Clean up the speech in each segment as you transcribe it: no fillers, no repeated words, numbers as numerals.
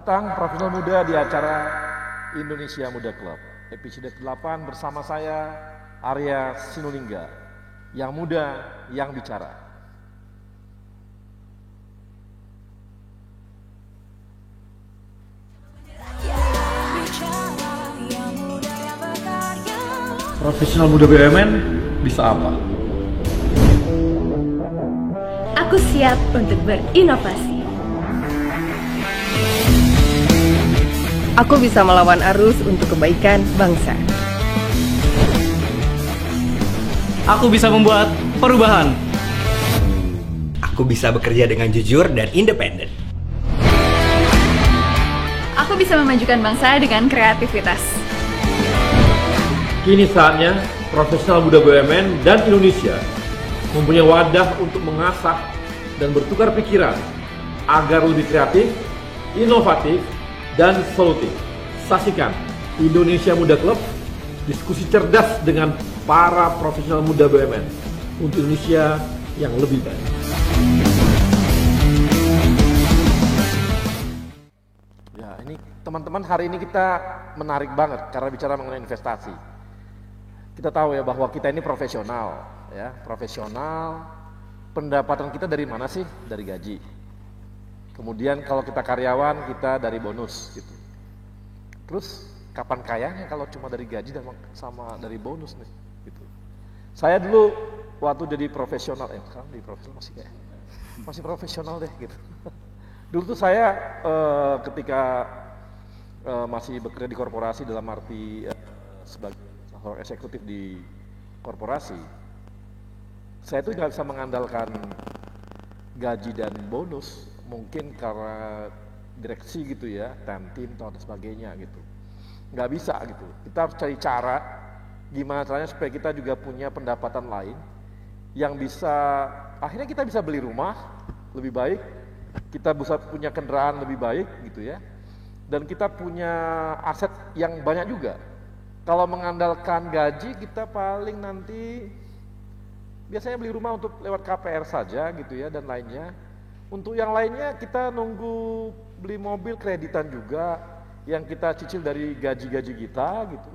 Selamat datang profesional muda di acara Indonesia Muda Club. Episode 8 bersama saya Arya Sinulinga. Yang muda, yang bicara. Profesional muda BUMN bisa apa? Aku siap untuk berinovasi. Aku bisa melawan arus untuk kebaikan bangsa. Aku bisa membuat perubahan. Aku bisa bekerja dengan jujur dan independen. Aku bisa memajukan bangsa dengan kreativitas. Kini saatnya profesional muda BUMN dan Indonesia mempunyai wadah untuk mengasah dan bertukar pikiran agar lebih kreatif, inovatif, dan solutif. Saksikan Indonesia Muda Club, diskusi cerdas dengan para profesional muda BUMN untuk Indonesia yang lebih baik. Ya, ini teman-teman, hari ini kita menarik banget karena bicara mengenai investasi. Kita tahu ya bahwa kita ini profesional, ya, profesional. Pendapatan kita dari mana sih? Dari gaji. Kemudian kalau kita karyawan, kita dari bonus gitu. Terus kapan kayanya kalau cuma dari gaji dan sama dari bonus nih gitu. Saya dulu waktu jadi profesional, sekarang di profesional masih profesional deh gitu. Dulu tuh saya ketika masih bekerja di korporasi dalam arti sebagai seorang eksekutif di korporasi, saya tuh nggak bisa mengandalkan gaji dan bonus. Mungkin karena direksi gitu ya, tim atau sebagainya gitu, nggak bisa gitu. Kita harus cari cara gimana caranya supaya kita juga punya pendapatan lain yang bisa, akhirnya kita bisa beli rumah lebih baik, kita bisa punya kendaraan lebih baik gitu ya, dan kita punya aset yang banyak juga. Kalau mengandalkan gaji, kita paling nanti biasanya beli rumah untuk lewat KPR saja gitu ya, dan lainnya. Untuk yang lainnya kita nunggu beli mobil kreditan juga yang kita cicil dari gaji-gaji kita gitu.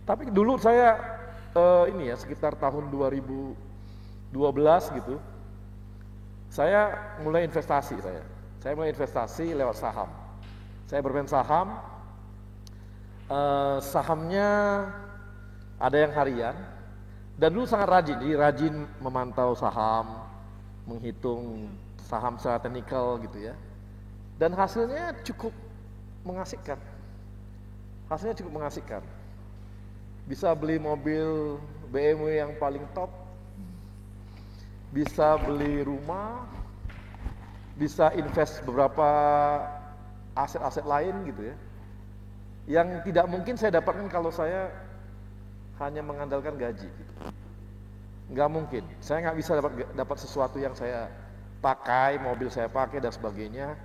Tapi dulu saya ini ya sekitar tahun 2012 gitu, saya mulai investasi. Saya mulai investasi lewat saham. Saya bermain saham, sahamnya ada yang harian, dan dulu sangat rajin, jadi rajin memantau saham, menghitung saham secara teknikal gitu ya, dan hasilnya cukup mengasihkan. Bisa beli mobil BMW yang paling top, bisa beli rumah, bisa invest beberapa aset-aset lain gitu ya, yang tidak mungkin saya dapatkan kalau saya hanya mengandalkan gaji gitu. Nggak mungkin, saya nggak bisa dapat sesuatu yang saya pakai, mobil saya pakai dan sebagainya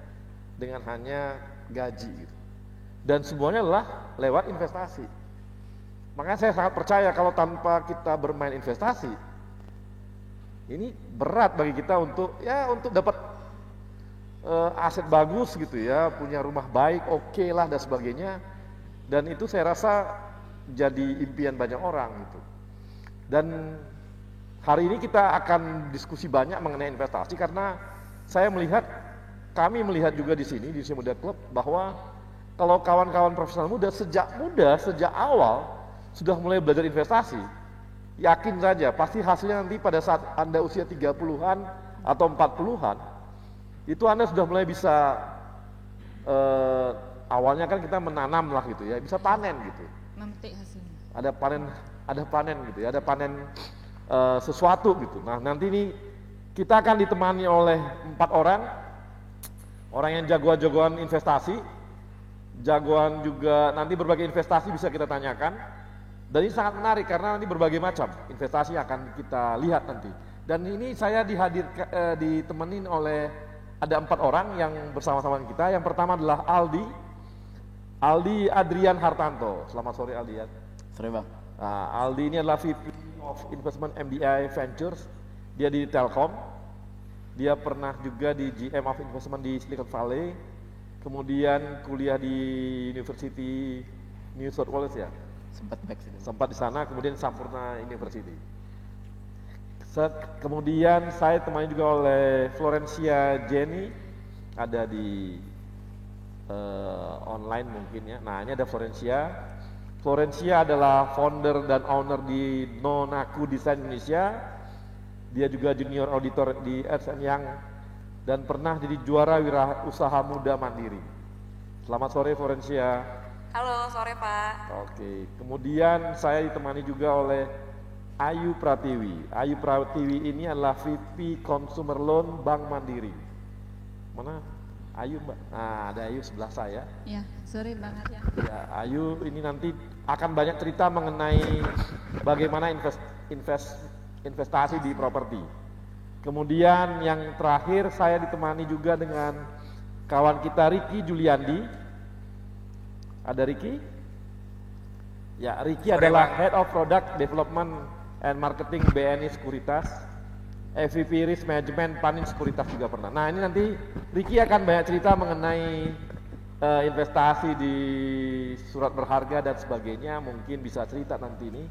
dengan hanya gaji gitu. Dan semuanya adalah lewat investasi. Makanya saya sangat percaya kalau tanpa kita bermain investasi, ini berat bagi kita untuk dapat aset bagus gitu ya, punya rumah baik, oke lah dan sebagainya. Dan itu saya rasa jadi impian banyak orang gitu. Dan hari ini kita akan diskusi banyak mengenai investasi karena kami melihat juga di sini di Indonesia Muda Club bahwa kalau kawan-kawan profesional muda, sejak awal sudah mulai belajar investasi, yakin saja pasti hasilnya nanti pada saat Anda usia 30-an atau 40-an, itu Anda sudah mulai bisa, awalnya kan kita menanam lah gitu ya, bisa panen gitu. Memetik hasilnya. Ada panen gitu ya, ada panen sesuatu gitu. Nah nanti ini kita akan ditemani oleh 4 orang yang jagoan investasi, jagoan juga nanti berbagai investasi bisa kita tanyakan. Dan ini sangat menarik karena nanti berbagai macam investasi akan kita lihat nanti. Dan ini saya ditemenin oleh ada 4 orang yang bersama-sama kita. Yang pertama adalah Aldi Adrian Hartanto. Selamat sore Aldi ya. Sore Bang. Nah, Aldi ini adalah VP of Investment MBI Ventures, dia di Telkom, dia pernah juga di GM of Investment di Silicon Valley, kemudian kuliah di University New South Wales ya, Sempat back sini. sempat di sana, kemudian Sampurna University. Kemudian saya temani juga oleh Florencia Jenny, ada di online mungkin ya. Nah ini ada Florencia. Florencia adalah founder dan owner di Nonaku Design Indonesia. Dia juga junior auditor di Ernst & Young dan pernah jadi juara wirausaha muda mandiri. Selamat sore Florencia. Halo, sore Pak. Oke, kemudian saya ditemani juga oleh Ayu Pratiwi. Ayu Pratiwi ini adalah VP Consumer Loan Bank Mandiri. Mana Ayu Mbak? Nah, ada Ayu sebelah saya. Ya, sore banget ya. Ya, Ayu ini nanti akan banyak cerita mengenai bagaimana investasi di properti. Kemudian yang terakhir saya ditemani juga dengan kawan kita Ricky Juliandi. Ada Ricky? Ya, Ricky adalah Head of Product Development and Marketing BNI Sekuritas, EVP Risk Management Panin Sekuritas juga pernah. Nah ini nanti Ricky akan banyak cerita mengenai investasi di surat berharga dan sebagainya, mungkin bisa cerita nanti ini.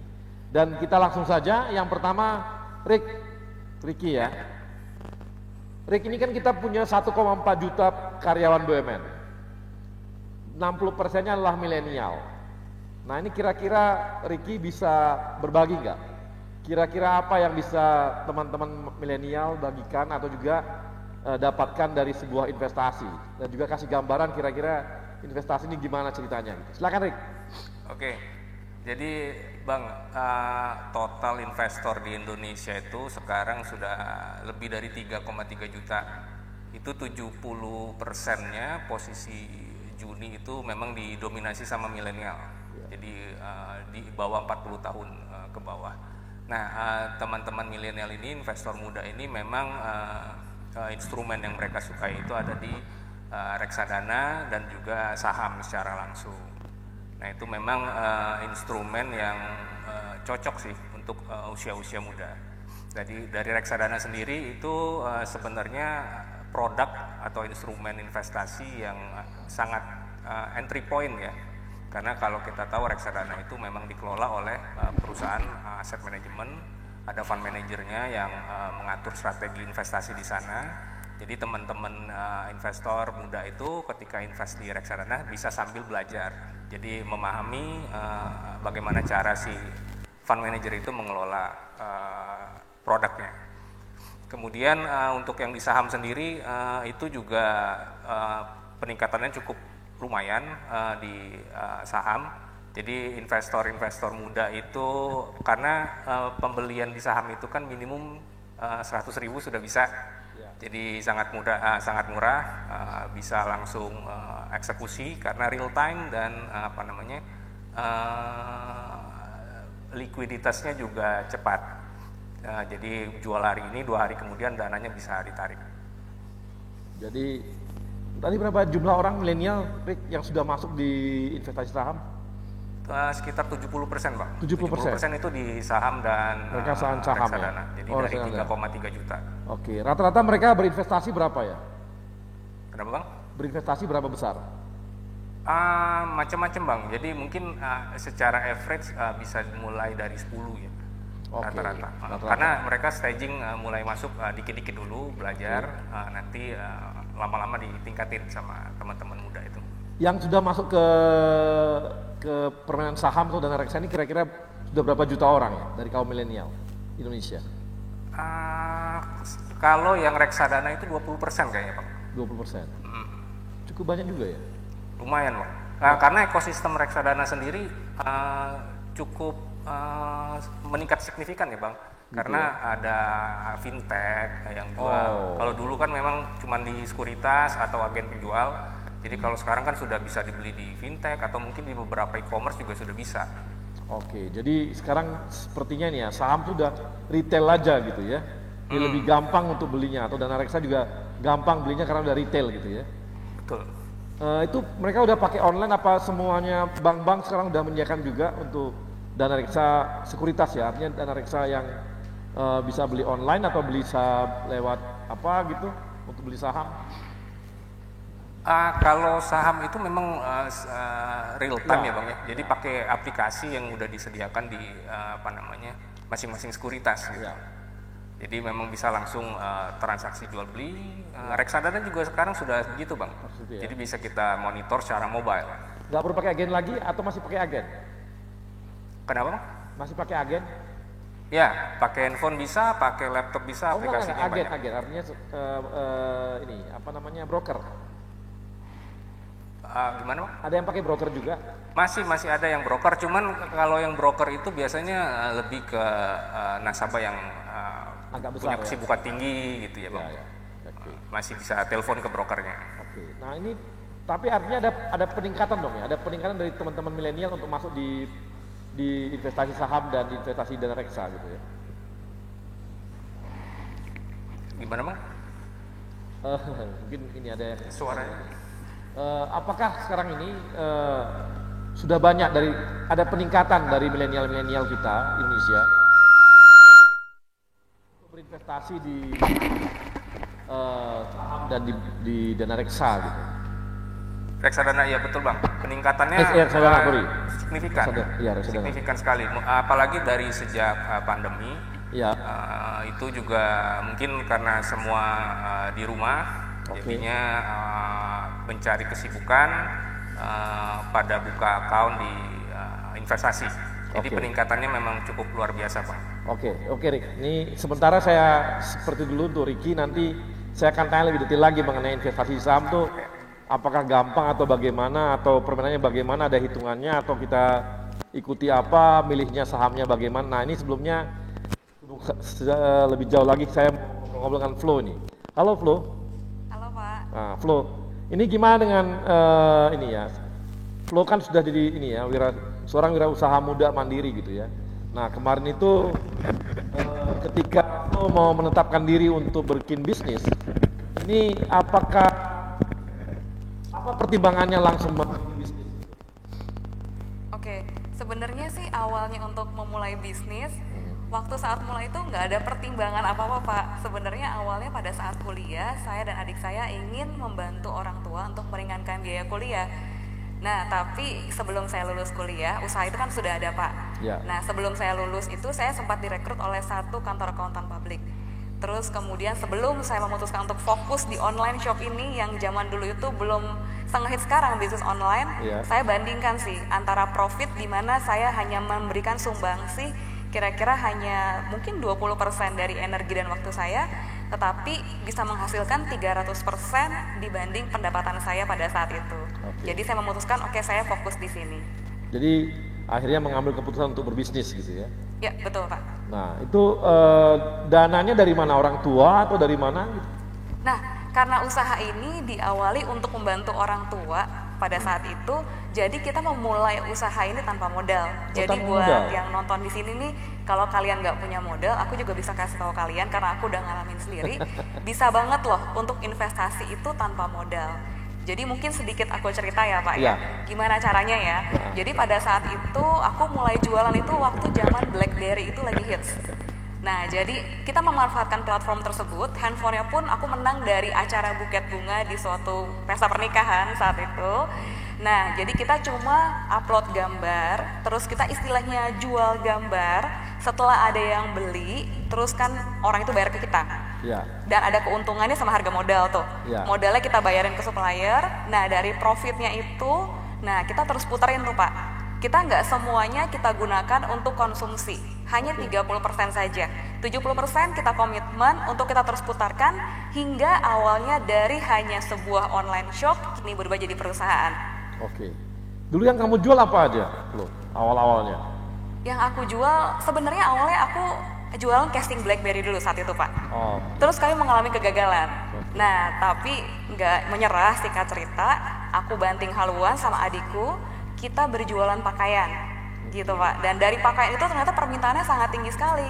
Dan kita langsung saja, yang pertama Ricky ya. Rick, ini kan kita punya 1,4 juta karyawan BUMN. 60%-nya adalah milenial. Nah ini kira-kira Ricky bisa berbagi nggak? Kira-kira apa yang bisa teman-teman milenial bagikan atau juga dapatkan dari sebuah investasi? Dan juga kasih gambaran kira-kira investasi ini gimana ceritanya gitu. Silakan Rick. Oke, jadi Bang, total investor di Indonesia itu sekarang sudah lebih dari 3,3 juta. Itu 70%-nya posisi Juni itu memang didominasi sama milenial. Jadi di bawah 40 tahun ke bawah. Nah, teman-teman milenial ini, investor muda ini memang instrumen yang mereka sukai itu ada di reksadana dan juga saham secara langsung. Nah, itu memang instrumen yang cocok sih untuk usia-usia muda. Jadi dari reksadana sendiri itu sebenarnya produk atau instrumen investasi yang sangat entry point ya. Karena kalau kita tahu reksadana itu memang dikelola oleh perusahaan aset manajemen, ada fund manajernya yang mengatur strategi investasi di sana. Jadi teman-teman investor muda itu ketika invest di reksadana bisa sambil belajar. Jadi memahami bagaimana cara si fund manager itu mengelola produknya. Kemudian untuk yang di saham sendiri itu juga peningkatannya cukup lumayan di saham. Jadi investor-investor muda itu karena pembelian di saham itu kan minimum 100.000 sudah bisa. Jadi sangat murah, bisa langsung eksekusi karena real time dan likuiditasnya juga cepat. Jadi jual hari ini, 2 hari kemudian dananya bisa ditarik. Jadi tadi berapa jumlah orang milenial Rick yang sudah masuk di investasi saham? Sekitar 70% Bang. 70% itu di saham dan mereka saham reksadana. Ya? Jadi dari 3,3 juta. Oke, rata-rata mereka berinvestasi berapa ya? Kenapa Bang? Berinvestasi berapa besar? Macam-macam Bang. Jadi mungkin secara average bisa mulai dari 10 ya. Rata-rata. Karena mereka staging mulai masuk dikit-dikit dulu belajar, nanti lama-lama ditingkatin sama teman-teman muda itu. Yang sudah masuk ke permainan saham atau dana reksadana ini kira-kira sudah berapa juta orang ya dari kaum milenial Indonesia? Kalau yang reksadana itu 20% kayaknya Pak. 20%. Cukup banyak juga ya? Lumayan Pak. Karena ekosistem reksadana sendiri cukup meningkat signifikan ya Bang. Karena ada fintech yang jual. Kalau dulu kan memang cuma di sekuritas atau agen penjual. Jadi kalau sekarang kan sudah bisa dibeli di fintech atau mungkin di beberapa e-commerce juga sudah bisa. Oke, jadi sekarang sepertinya nih ya saham sudah retail aja gitu ya. Jadi lebih gampang untuk belinya atau dana reksa juga gampang belinya karena udah retail gitu ya. Betul. Itu mereka udah pakai online apa semuanya bank-bank sekarang udah menyediakan juga untuk dana reksa sekuritas ya, artinya dana reksa yang bisa beli online atau bisa lewat apa gitu untuk beli saham? Kalau saham itu memang real time ya Bang ya. Jadi pakai aplikasi yang udah disediakan di masing-masing sekuritas gitu. Ya. Jadi memang bisa langsung transaksi jual beli. Reksadana juga sekarang sudah begitu Bang. Maksudnya, ya. Jadi bisa kita monitor secara mobile. Nggak perlu pakai agen lagi atau masih pakai agen? Kenapa Bang? Masih pakai agen? Ya, pakai handphone bisa, pakai laptop bisa, aplikasinya agen, banyak. agen artinya broker. Gimana Bang? Ada yang pakai broker juga? Masih ada yang broker, cuman kalau yang broker itu biasanya lebih ke nasabah yang agak punya besar ya? kesibukan tinggi gitu ya Bang. Ya. Okay. Masih bisa telepon ke brokernya. Oke. Nah ini tapi artinya ada peningkatan dong ya, ada peningkatan dari teman-teman milenial untuk masuk di investasi saham dan investasi dana reksa gitu ya. Gimana Bang? Mungkin ini ada yang Suaranya. Apakah sekarang ini sudah banyak ada peningkatan dari milenial kita Indonesia untuk berinvestasi di saham dan di dana reksa gitu? Reksadana ya betul Bang. Peningkatannya signifikan. Signifikan sekali. Apalagi dari sejak pandemi. Ya. Itu juga mungkin karena semua di rumah, jadinya mencari kesibukan pada buka account di investasi. Jadi peningkatannya memang cukup luar biasa Bang. Oke Rick. Ini sementara saya seperti dulu untuk Ricky, nanti saya akan tanya lebih detail lagi mengenai investasi saham tuh. Apakah gampang atau bagaimana, atau permainannya bagaimana, ada hitungannya, atau kita ikuti apa, milihnya sahamnya bagaimana. Nah ini sebelumnya lebih jauh lagi saya mau ngobrol dengan Flo ini. Halo Flo. Halo Pak. Nah Flo, ini gimana dengan ini ya? Flo kan sudah jadi ini ya, seorang wirausaha muda mandiri gitu ya. Nah kemarin itu ketika Flo mau menetapkan diri untuk bikin bisnis, ini apa pertimbangannya langsung memulai bisnis? Oke, sebenarnya sih awalnya untuk memulai bisnis, waktu saat mulai itu nggak ada pertimbangan apa-apa Pak. Sebenarnya awalnya pada saat kuliah, saya dan adik saya ingin membantu orang tua untuk meringankan biaya kuliah. Nah, tapi sebelum saya lulus kuliah, usaha itu kan sudah ada Pak. Ya. Nah, sebelum saya lulus itu saya sempat direkrut oleh satu kantor akuntan publik. Terus kemudian sebelum saya memutuskan untuk fokus di online shop ini yang zaman dulu itu belum sengit sekarang bisnis online, saya bandingkan sih antara profit di mana saya hanya memberikan sumbangsi kira-kira hanya mungkin 20% dari energi dan waktu saya, tetapi bisa menghasilkan 300% dibanding pendapatan saya pada saat itu. Jadi saya memutuskan saya fokus di sini. Jadi akhirnya mengambil keputusan untuk berbisnis gitu ya? Ya betul Pak. Nah itu dananya dari mana, orang tua atau dari mana gitu? Nah karena usaha ini diawali untuk membantu orang tua pada saat itu, jadi kita memulai usaha ini tanpa modal. Jadi buat yang nonton di sini nih, kalau kalian nggak punya modal, aku juga bisa kasih tahu kalian karena aku udah ngalamin sendiri, bisa banget loh untuk investasi itu tanpa modal. Jadi mungkin sedikit aku cerita ya Pak ya, gimana caranya ya. Jadi pada saat itu aku mulai jualan itu waktu zaman BlackBerry itu lagi hits. Nah jadi kita memanfaatkan platform tersebut, handphonenya pun aku menang dari acara buket bunga di suatu pesta pernikahan saat itu. Nah jadi kita cuma upload gambar, terus kita istilahnya jual gambar, setelah ada yang beli, terus kan orang itu bayar ke kita. Dan ada keuntungannya sama harga modal tuh. Modalnya kita bayarin ke supplier, nah dari profitnya itu, nah kita terus puterin tuh Pak. Kita nggak semuanya kita gunakan untuk konsumsi, hanya 30% saja. 70% kita komitmen untuk kita terus putarkan hingga awalnya dari hanya sebuah online shop kini berubah jadi perusahaan. Dulu yang kamu jual apa aja lo awal-awalnya? Yang aku jual sebenarnya awalnya aku jualan casing BlackBerry dulu saat itu Pak. Terus kami mengalami kegagalan. Nah tapi nggak menyerah, singkat cerita, aku banting haluan sama adikku. Kita berjualan pakaian gitu Pak, dan dari pakaian itu ternyata permintaannya sangat tinggi sekali.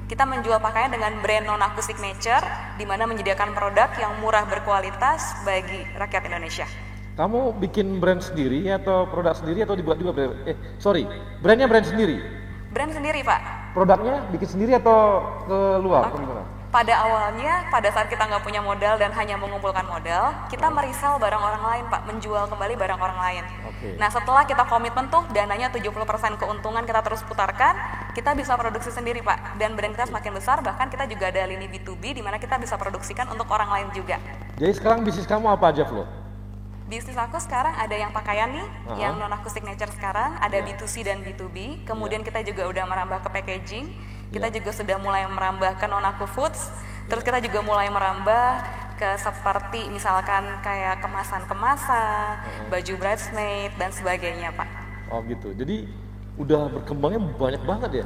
Kita menjual pakaian dengan brand non-aku signature, di mana menyediakan produk yang murah berkualitas bagi rakyat Indonesia. Kamu bikin brand sendiri atau produk sendiri atau dibuat juga brandnya brand sendiri? Brand sendiri Pak. Produknya bikin sendiri atau ke luar? pada awalnya, pada saat kita nggak punya modal dan hanya mengumpulkan modal, kita merisel barang orang lain, Pak, menjual kembali barang orang lain. Nah, setelah kita komitmen tuh, dananya 70% keuntungan kita terus putarkan, kita bisa produksi sendiri, Pak. Dan brand kita semakin besar, bahkan kita juga ada lini B2B di mana kita bisa produksikan untuk orang lain juga. Jadi sekarang bisnis kamu apa aja, Flo? Bisnis aku sekarang ada yang pakaian nih, yang non-aku signature sekarang, ada B2C dan B2B, kemudian kita juga udah merambah ke packaging, kita juga sudah mulai merambah ke non-aku foods, terus kita juga mulai merambah ke seperti misalkan kayak kemasan-kemasan, baju bridesmaid, dan sebagainya, Pak. Oh gitu, jadi udah berkembangnya banyak banget ya?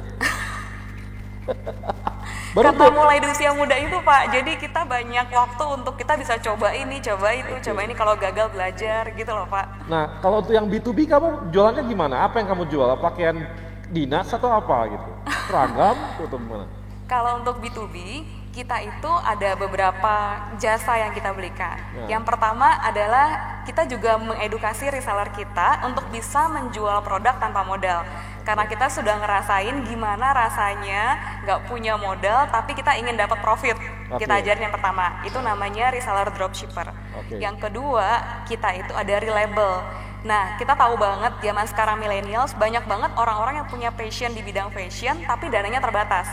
Karena mulai di usia muda itu, Pak, jadi kita banyak waktu untuk kita bisa coba ini, coba itu, coba ini, kalau gagal belajar gitu loh, Pak. Nah, kalau untuk yang B2B kamu jualannya gimana? Apa yang kamu jual? Pakaian dinas atau apa gitu? Seragam atau gimana? Kalau untuk B2B, kita itu ada beberapa jasa yang kita belikan. Yang pertama adalah kita juga mengedukasi reseller kita untuk bisa menjual produk tanpa modal. Karena kita sudah ngerasain gimana rasanya nggak punya modal tapi kita ingin dapat profit. Kita ajarin yang pertama, itu namanya reseller dropshipper. Yang kedua, kita itu ada relabel. Nah, kita tahu banget zaman sekarang millennials banyak banget orang-orang yang punya passion di bidang fashion tapi dananya terbatas.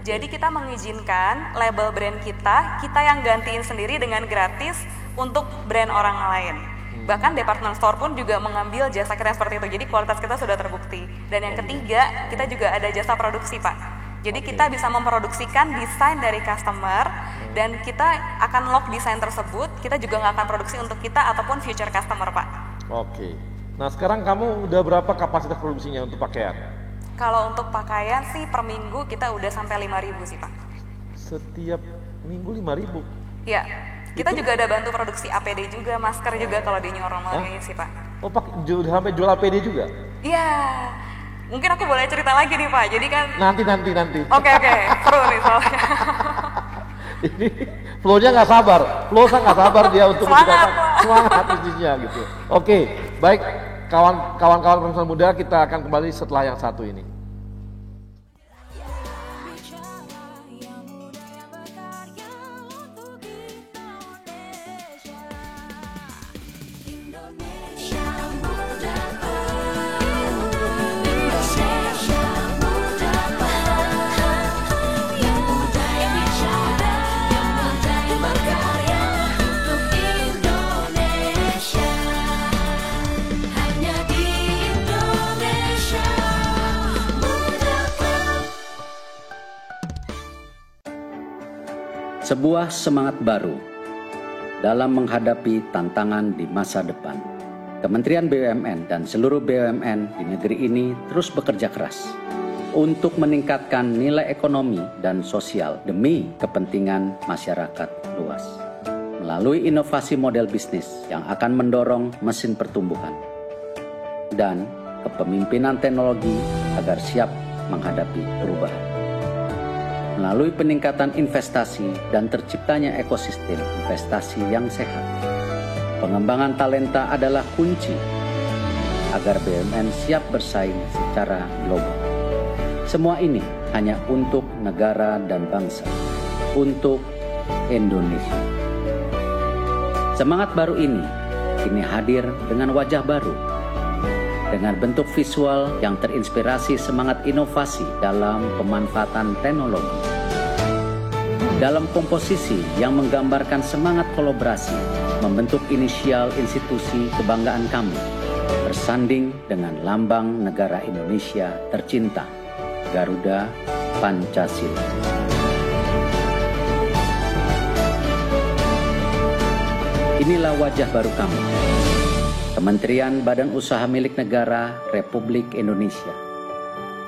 Jadi kita mengizinkan label brand kita yang gantiin sendiri dengan gratis untuk brand orang lain. Bahkan department store pun juga mengambil jasa kita seperti itu. Jadi kualitas kita sudah terbukti. Dan yang ketiga, kita juga ada jasa produksi, Pak. Jadi kita bisa memproduksikan desain dari customer dan kita akan lock desain tersebut. Kita juga nggak akan produksi untuk kita ataupun future customer, Pak. Oke. Nah, sekarang kamu udah berapa kapasitas produksinya untuk pakaian? Kalau untuk pakaian sih per minggu kita udah sampai 5.000 sih, Pak. Setiap minggu 5.000? Iya. Kita juga ada bantu produksi APD juga, masker juga kalau di new normalnya sih, Pak. Oh, sampai jual APD juga? Iya. Mungkin aku boleh cerita lagi nih, Pak. Jadi kan Nanti. Oke. Seru nih soalnya. Ini Flo-nya nggak sabar. Flo nggak sabar dia untuk semangat bisnisnya gitu. Oke, baik. Kawan-kawan profesional muda, kita akan kembali setelah yang satu ini. Sebuah semangat baru dalam menghadapi tantangan di masa depan. Kementerian BUMN dan seluruh BUMN di negeri ini terus bekerja keras untuk meningkatkan nilai ekonomi dan sosial demi kepentingan masyarakat luas. Melalui inovasi model bisnis yang akan mendorong mesin pertumbuhan dan kepemimpinan teknologi agar siap menghadapi perubahan. Melalui peningkatan investasi dan terciptanya ekosistem investasi yang sehat. Pengembangan talenta adalah kunci agar BUMN siap bersaing secara global. Semua ini hanya untuk negara dan bangsa, untuk Indonesia. Semangat baru ini kini hadir dengan wajah baru, dengan bentuk visual yang terinspirasi semangat inovasi dalam pemanfaatan teknologi. Dalam komposisi yang menggambarkan semangat kolaborasi, membentuk inisial institusi kebanggaan kami, bersanding dengan lambang negara Indonesia tercinta, Garuda Pancasila. Inilah wajah baru kami, Kementerian Badan Usaha Milik Negara Republik Indonesia,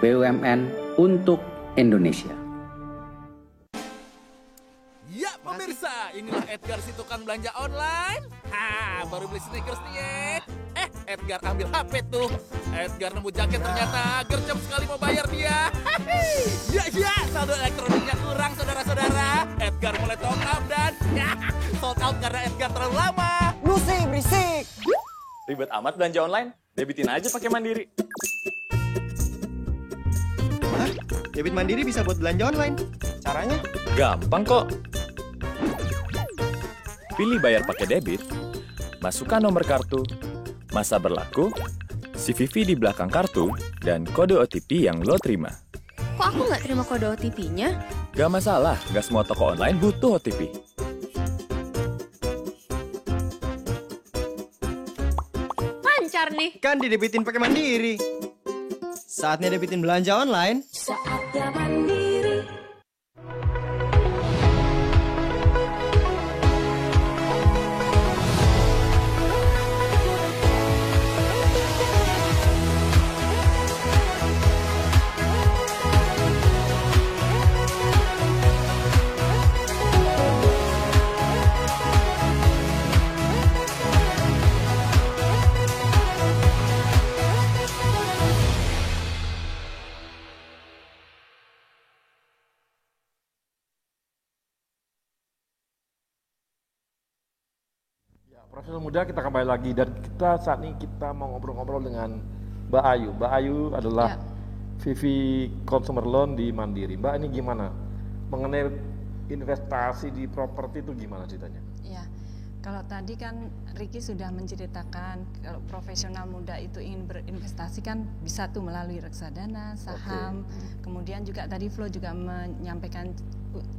BUMN untuk Indonesia. Ya pemirsa, inilah Edgar si tukang belanja online. Baru beli sneakers nih ya. Edgar ambil HP tuh. Edgar nemu jaket ternyata gercep sekali mau bayar dia. Ya, saldo elektroniknya kurang saudara-saudara. Edgar mulai top up dan sold out karena Edgar terlalu lama. Lu sih berisik. Ribet amat belanja online, debitin aja pakai Mandiri. Hah? Debit Mandiri bisa buat belanja online? Caranya? Gampang kok. Pilih bayar pakai debit, masukkan nomor kartu, masa berlaku, CVV di belakang kartu, dan kode OTP yang lo terima. Kok aku nggak terima kode OTP-nya? Gak masalah, gak semua toko online butuh OTP. Lancar nih. Kan didebitin pakai Mandiri. Saatnya debitin belanja online. Saatnya Mandiri. Profesional muda, kita kembali lagi dan kita saat ini kita mau ngobrol-ngobrol dengan Mbak Ayu. Mbak Ayu adalah VP Consumer Loan di Mandiri. Mbak, ini gimana mengenai investasi di properti itu gimana ceritanya? Ya, kalau tadi kan Ricky sudah menceritakan kalau profesional muda itu ingin berinvestasi kan bisa tuh melalui reksadana, saham, kemudian juga tadi Flo juga menyampaikan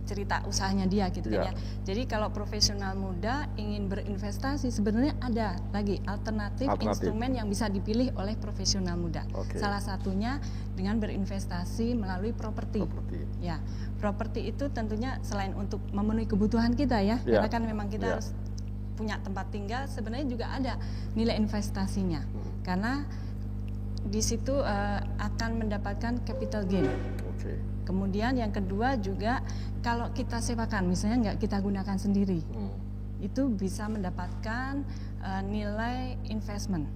cerita usahanya dia gitu kan ya. Jadi kalau profesional muda ingin berinvestasi sebenarnya ada lagi alternatif instrumen yang bisa dipilih oleh profesional muda. Salah satunya dengan berinvestasi melalui properti. Ya, properti itu tentunya selain untuk memenuhi kebutuhan kita ya, karena kan memang kita harus punya tempat tinggal, sebenarnya juga ada nilai investasinya. Karena di situ akan mendapatkan capital gain. Kemudian yang kedua juga kalau kita sewakan, misalnya nggak kita gunakan sendiri, itu bisa mendapatkan nilai investment,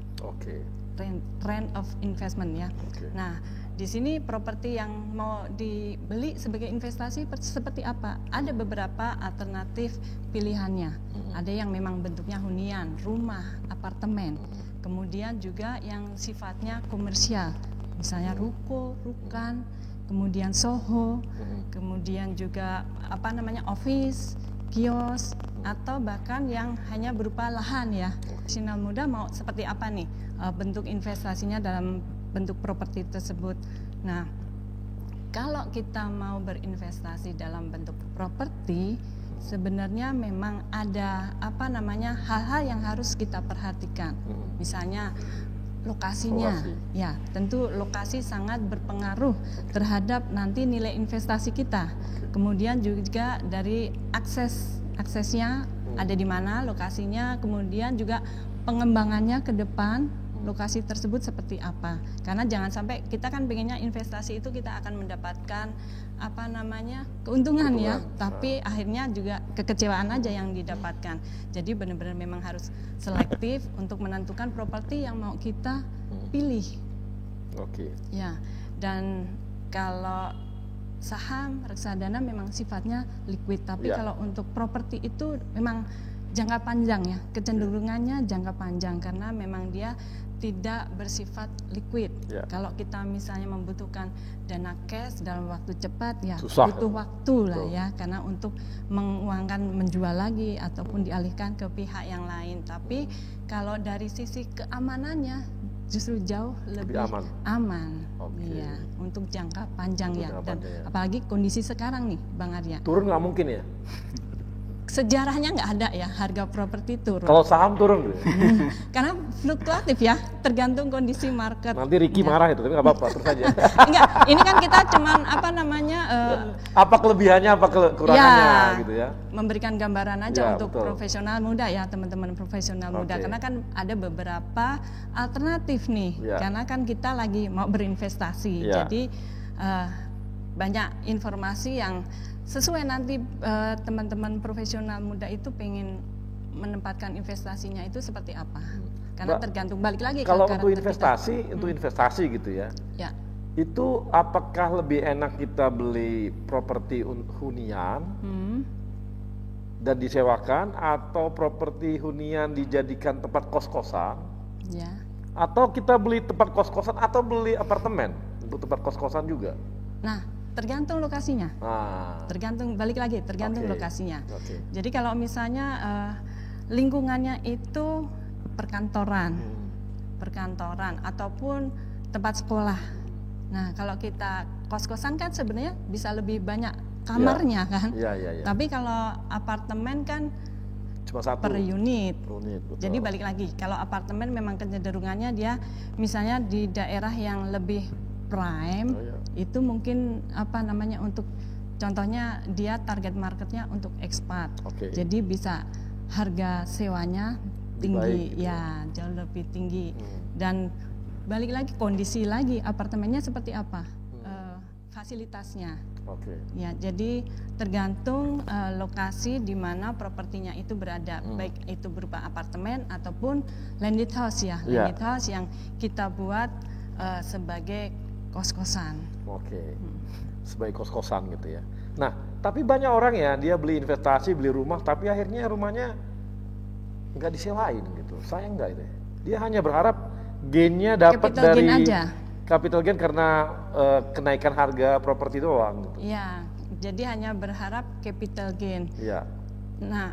rent of investment ya. Nah, di sini properti yang mau dibeli sebagai investasi seperti apa? Ada beberapa alternatif pilihannya. Ada yang memang bentuknya hunian, rumah, apartemen. Kemudian juga yang sifatnya komersial, misalnya ruko, rukan, kemudian Soho, kemudian juga office, kios, atau bahkan yang hanya berupa lahan ya. Profesional muda mau seperti apa nih bentuk investasinya dalam bentuk properti tersebut. Nah, kalau kita mau berinvestasi dalam bentuk properti, sebenarnya memang ada hal-hal yang harus kita perhatikan. Misalnya lokasinya, ya tentu lokasi sangat berpengaruh terhadap nanti nilai investasi kita. Kemudian juga dari aksesnya ada di mana lokasinya, kemudian juga pengembangannya ke depan lokasi tersebut seperti apa. Karena jangan sampai kita kan pengennya investasi itu kita akan mendapatkan keuntungan ya, tapi akhirnya juga kekecewaan aja yang didapatkan. Jadi benar-benar memang harus selektif untuk menentukan properti yang mau kita pilih. Ya, dan kalau saham, reksadana memang sifatnya liquid, tapi kalau untuk properti itu memang jangka panjang ya, kecenderungannya jangka panjang karena memang dia tidak bersifat liquid. Kalau kita misalnya membutuhkan dana cash dalam waktu cepat ya butuh waktu lah ya, karena untuk menguangkan menjual lagi ataupun dialihkan ke pihak yang lain. Tapi kalau dari sisi keamanannya justru jauh lebih aman. Iya, untuk jangka panjang dan apalagi kondisi sekarang nih Bang Arya. Turun nggak mungkin ya? Sejarahnya nggak ada ya harga properti turun. Kalau saham turun gitu. Karena fluktuatif ya, tergantung kondisi market. Nanti Ricky marah itu, tapi nggak apa-apa, terus aja. Enggak, ini kan kita cuman apa kelebihannya, apa kekurangannya gitu ya. Memberikan gambaran aja untuk profesional muda ya, teman-teman profesional muda. Karena kan ada beberapa alternatif nih. Karena kan kita lagi mau berinvestasi. Jadi banyak informasi yang sesuai nanti teman-teman profesional muda itu pengen menempatkan investasinya itu seperti apa. Karena tergantung balik lagi kalau untuk investasi, untuk investasi gitu ya. Itu apakah lebih enak kita beli properti hunian dan disewakan, atau properti hunian dijadikan tempat kos-kosan? Atau kita beli tempat kos-kosan atau beli apartemen untuk tempat kos-kosan juga? Nah, Tergantung lokasinya. Tergantung lokasinya. Jadi kalau misalnya lingkungannya itu perkantoran ataupun tempat sekolah. Nah, kalau kita kos-kosan kan sebenarnya bisa lebih banyak kamarnya kan. Tapi kalau apartemen kan cuma satu per unit. Betul. Jadi balik lagi, kalau apartemen memang kecenderungannya dia misalnya di daerah yang lebih prime, itu mungkin untuk contohnya dia target marketnya untuk ekspat. Jadi bisa harga sewanya tinggi, baik, gitu. Jauh lebih tinggi. Dan balik lagi kondisi lagi apartemennya seperti apa, fasilitasnya. Ya, jadi tergantung lokasi di mana propertinya itu berada, baik itu berupa apartemen ataupun landed house landed house yang kita buat sebagai kos-kosan. Sebagai kos-kosan gitu ya. Nah, tapi banyak orang ya, dia beli investasi, beli rumah, tapi akhirnya rumahnya nggak disewain gitu. Sayang nggak itu? Dia hanya berharap gainnya dapat dari capital gain karena kenaikan harga properti doang. Gitu. Iya, jadi hanya berharap capital gain. Iya. Nah,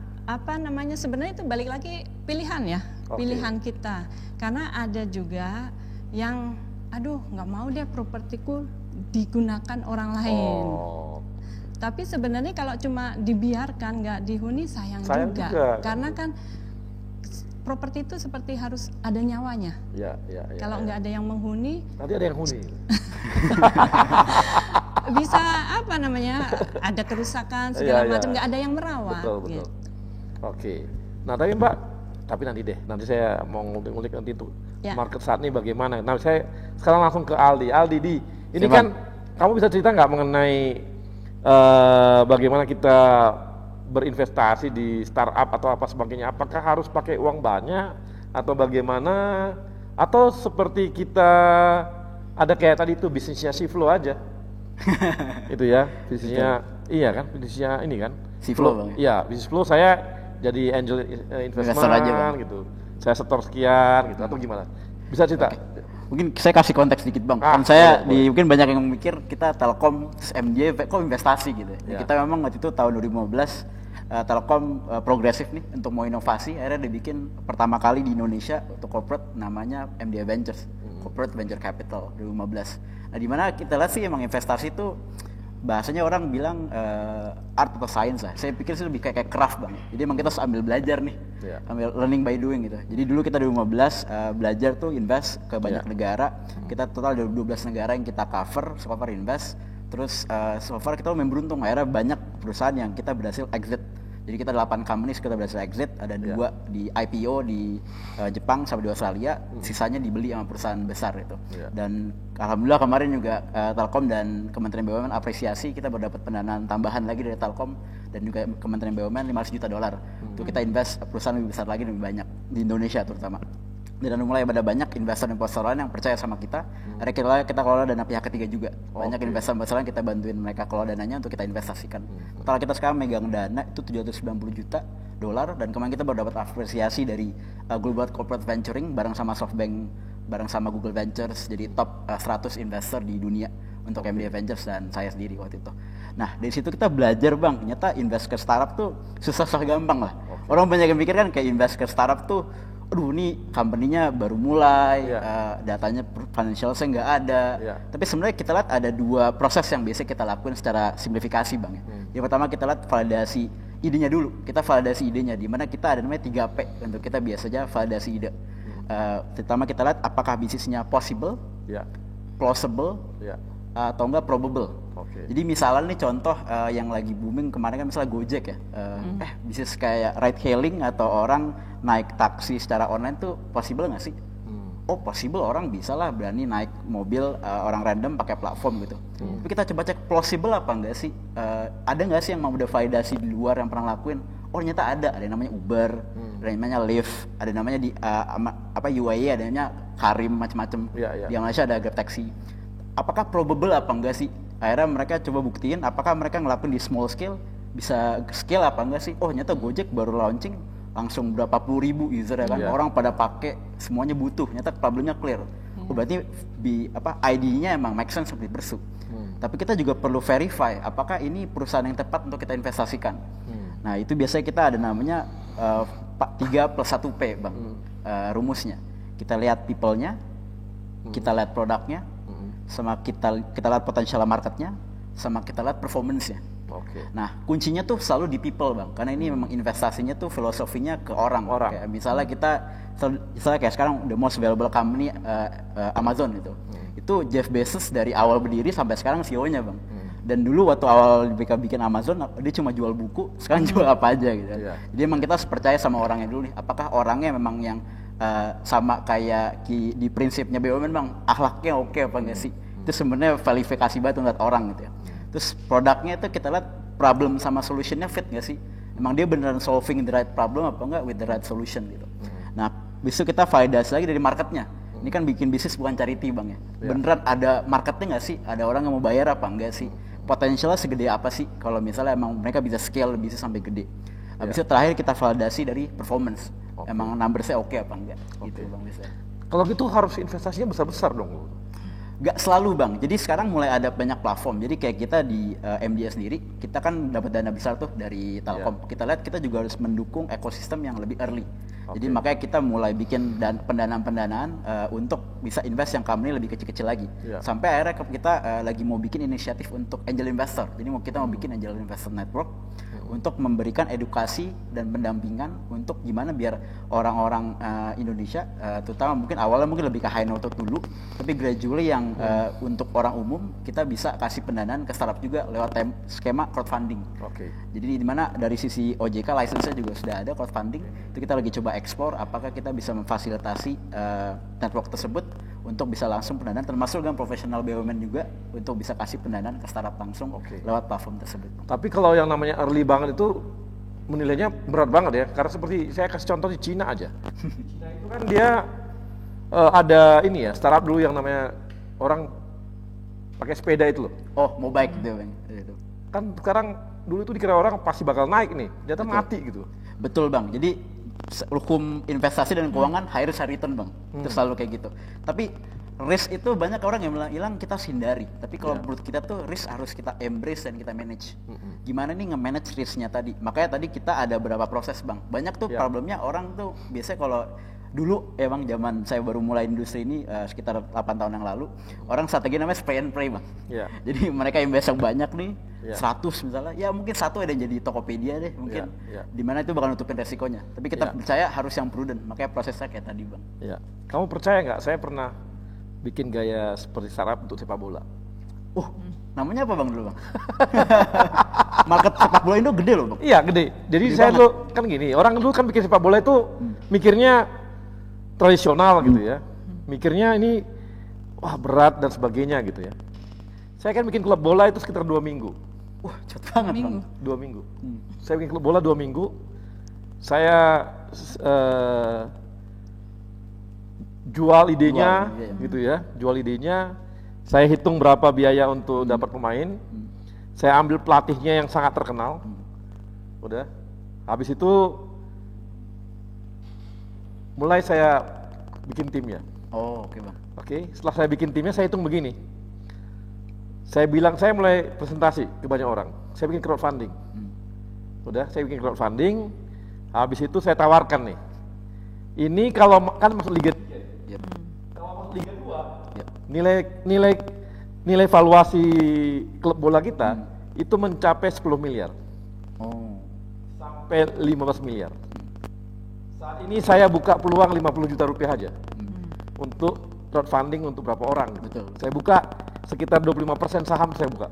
sebenarnya itu balik lagi pilihan ya, pilihan kita. Karena ada juga yang nggak mau deh propertiku digunakan orang lain. Tapi sebenarnya kalau cuma dibiarkan nggak dihuni sayang juga. Karena kan properti itu seperti harus ada nyawanya. Kalau nggak ada yang menghuni, nanti ada yang huni. Bisa ada kerusakan segala macam, nggak ada yang merawat. Betul. Gitu. Nah tapi Mbak, nanti saya mau ngulik nanti itu market saat ini bagaimana. Nah saya sekarang langsung ke Aldi. Ini kan kamu bisa cerita nggak mengenai bagaimana kita berinvestasi di startup atau apa sebagainya? Apakah harus pakai uang banyak atau bagaimana? Atau seperti kita ada kayak tadi itu bisnisnya Siflo aja, itu ya bisnisnya, bisnisnya ini kan Siflo. Iya, bisnis Flow saya jadi angel investment aja, gitu. Saya setor sekian gitu atau gimana? Bisa cerita? Mungkin saya kasih konteks dikit Bang. Kan saya mungkin banyak yang mikir kita Telkom, MJ kok investasi gitu. Kita memang waktu itu tahun 2015 Telkom progresif nih untuk mau inovasi, akhirnya dibikin pertama kali di Indonesia untuk corporate namanya MDA Ventures, Corporate Venture Capital 2015. Nah di mana kita lihat sih emang investasi itu bahasanya orang bilang art atau science lah. Saya pikir sih lebih kayak craft Bang. Jadi emang kita harus ambil belajar nih, ambil learning by doing gitu. Jadi dulu kita 2015 belajar tuh invest ke banyak negara. Kita total ada 12 negara yang kita cover, so far invest. Terus so far kita lumayan beruntung, akhirnya banyak perusahaan yang kita berhasil exit. Jadi kita 8 companies kita berhasil exit, ada 2 di IPO di Jepang sama di Australia, sisanya dibeli sama perusahaan besar itu. Dan alhamdulillah kemarin juga Telkom dan Kementerian BUMN apresiasi, kita baru dapat pendanaan tambahan lagi dari Telkom dan juga Kementerian BUMN $500 juta. Untuk kita invest perusahaan lebih besar lagi, lebih banyak di Indonesia terutama. Dan mulai ada banyak investor lain yang percaya sama kita. Akhirnya kita kelola dana pihak ketiga juga. Banyak investor lain kita bantuin mereka kelola dananya untuk kita investasikan. Total kita sekarang megang dana itu $790 juta. Dan kemarin kita baru dapat apresiasi dari Global Corporate Venturing bareng sama SoftBank, bareng sama Google Ventures, jadi top 100 investor di dunia untuk MDA Ventures dan saya sendiri waktu itu. Nah dari situ kita belajar Bang, ternyata invest ke startup tuh susah gampang lah. Orang banyak yang mikir kan kayak invest ke startup tuh ini company-nya baru mulai, datanya financial-nya nggak ada. Tapi sebenarnya kita lihat ada 2 proses yang biasa kita lakukan secara simplifikasi Bang. Yang pertama kita lihat validasi idenya dulu. Kita validasi idenya, di mana kita ada namanya 3P untuk kita biasanya validasi ide. Pertama kita lihat apakah bisnisnya possible, plausible, atau enggak probable. Jadi misalnya nih contoh yang lagi booming kemarin kan misalnya Gojek ya, bisnis kayak ride hailing atau orang naik taksi secara online tuh possible nggak sih? Oh possible, orang bisa lah berani naik mobil orang random pakai platform gitu. Tapi kita coba cek plausible apa enggak sih? Ada nggak sih yang mau udah validasi di luar yang pernah lakuin? Oh ternyata ada yang namanya Uber, ada yang namanya Lyft, ada yang namanya di UAE, ada yang namanya Karim macam-macam. Di Malaysia ada Grab Taxi. Apakah probable apa enggak sih? Akhirnya mereka coba buktiin apakah mereka ngelakuin di small scale, bisa scale apa enggak sih? Oh ternyata Gojek baru launching langsung berapa puluh ribu user ya kan, orang pada pakai, semuanya butuh, ternyata problemnya clear. Oh berarti ID-nya emang make sense seperti Bersuk. Tapi kita juga perlu verify apakah ini perusahaan yang tepat untuk kita investasikan. Nah itu biasanya kita ada namanya 3+1P Bang, rumusnya. Kita lihat people-nya, kita lihat produknya, sama kita lihat potensial marketnya, sama kita lihat performance-nya. Nah kuncinya tuh selalu di people Bang, karena ini memang investasinya tuh filosofinya ke orang. Kayak misalnya kayak sekarang the most valuable company Amazon gitu. Itu Jeff Bezos dari awal berdiri sampai sekarang CEO-nya Bang. Dan dulu waktu awal mereka bikin Amazon, dia cuma jual buku, sekarang jual apa aja gitu. Jadi emang kita harus percaya sama orangnya dulu nih, apakah orangnya memang yang sama kayak di prinsipnya BUMN Bang, akhlaknya oke apa enggak sih? Itu sebenarnya verifikasi banget untuk orang gitu ya. Terus produknya itu kita lihat problem sama solutionnya fit nggak sih? Emang dia beneran solving the right problem apa enggak with the right solution gitu. Nah besok kita validasi lagi dari marketnya. Ini kan bikin bisnis bukan charity Bang ya. Beneran ada marketnya nggak sih? Ada orang yang mau bayar apa enggak sih? Potensialnya segede apa sih? Kalau misalnya emang mereka bisa scale bisnis sampai gede. Habis itu terakhir kita validasi dari performance. Emang numbersnya oke apa enggak? Gitu Bang bisa. Kalau gitu harus investasinya besar-besar dong. Gak selalu Bang, jadi sekarang mulai ada banyak platform. Jadi kayak kita di MDA sendiri, kita kan dapat dana besar tuh dari Telkom. Kita lihat kita juga harus mendukung ekosistem yang lebih early. Jadi makanya kita mulai bikin pendanaan-pendanaan untuk bisa invest yang company lebih kecil-kecil lagi. Sampai akhirnya kita lagi mau bikin inisiatif untuk angel investor. Jadi kita mau bikin angel investor network untuk memberikan edukasi dan pendampingan untuk gimana biar orang-orang Indonesia, terutama mungkin awalnya mungkin lebih ke high net worth dulu, tapi gradually yang untuk orang umum kita bisa kasih pendanaan ke startup juga lewat skema crowdfunding. Jadi di mana dari sisi OJK license-nya juga sudah ada crowdfunding. Itu kita lagi coba explore apakah kita bisa memfasilitasi network tersebut untuk bisa langsung pendanaan, termasuk dengan profesional BUMN juga untuk bisa kasih pendanaan ke startup langsung lewat platform tersebut. Tapi kalau yang namanya early banget itu menilainya berat banget ya, karena seperti saya kasih contoh di Cina aja. Cina itu kan dia ada ini ya, startup dulu yang namanya orang pakai sepeda itu loh. Oh, Mobike gitu Bang. Kan sekarang dulu itu dikira orang pasti bakal naik nih, ternyata mati gitu. Betul Bang, jadi hukum investasi dan keuangan high risk high return Bang, itu selalu kayak gitu. Tapi risk itu banyak orang yang bilang hilang kita harus hindari. Tapi kalau menurut kita tuh risk harus kita embrace dan kita manage. Gimana nih nge-manage risknya tadi? Makanya tadi kita ada beberapa proses Bang. Banyak tuh problemnya orang tuh biasanya kalau dulu emang zaman saya baru mulai industri ini sekitar 8 tahun yang lalu, orang strategi namanya spray and pray Bang. Jadi mereka invest banyak nih, 100 misalnya, ya mungkin satu ada yang jadi Tokopedia deh mungkin, dimana itu bakal nutupin resikonya. Tapi kita percaya harus yang prudent, makanya prosesnya kayak tadi Bang. Kamu percaya nggak? Saya pernah bikin gaya seperti startup untuk sepak bola. Namanya apa Bang dulu Bang? Market sepak bola Indo gede loh Bang. Iya gede. Jadi gede saya dulu kan gini, orang dulu kan bikin sepak bola itu mikirnya tradisional gitu ya, mikirnya ini wah berat dan sebagainya gitu ya. Saya kan bikin klub bola itu sekitar 2 minggu. Wah cepet banget Bang. 2 minggu. Saya bikin klub bola 2 minggu. Saya jual idenya gitu ya, jual idenya. Saya hitung berapa biaya untuk dapat pemain. Saya ambil pelatihnya yang sangat terkenal. Udah. Habis itu mulai saya bikin timnya. Oke Bang. Setelah saya bikin timnya, saya hitung begini. Saya bilang, saya mulai presentasi ke banyak orang. Saya bikin crowdfunding. Udah, saya bikin crowdfunding. Habis itu saya tawarkan nih. Ini kalau kan masuk Liga 3. Kalau masuk Liga 2, nilai valuasi klub bola kita itu mencapai 10 miliar. Sampai 15 miliar. Saat ini saya buka peluang 50 juta rupiah aja untuk crowdfunding untuk berapa orang. Saya buka sekitar 25% saham saya buka.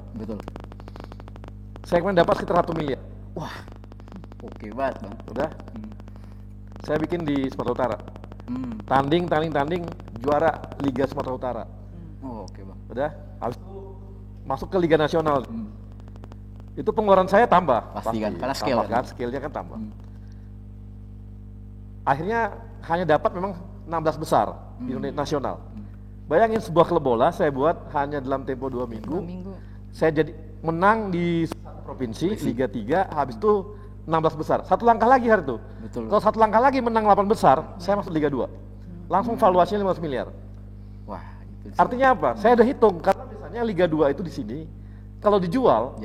Saya kemarin dapat sekitar 1 miliar. Wah, oke banget Bang. Udah. Saya bikin di Sumatera Utara. Tanding, juara Liga Sumatera Utara. Oke Bang. Udah. Habis itu masuk ke Liga Nasional. Itu pengeluaran saya tambah. Pasti kan, karena scale kan, scale-nya kan tambah. Akhirnya hanya dapat memang 16 besar di Indonesia nasional. Bayangin sebuah klub bola saya buat hanya dalam tempo 2 minggu. Saya jadi menang di provinsi Liga 3, habis itu 16 besar. Satu langkah lagi hari itu. Kalau satu langkah lagi menang 8 besar, saya masuk Liga 2. Langsung valuasinya 15 miliar. Wah, artinya apa? Saya udah hitung karena biasanya Liga 2 itu di sini Kalau dijual,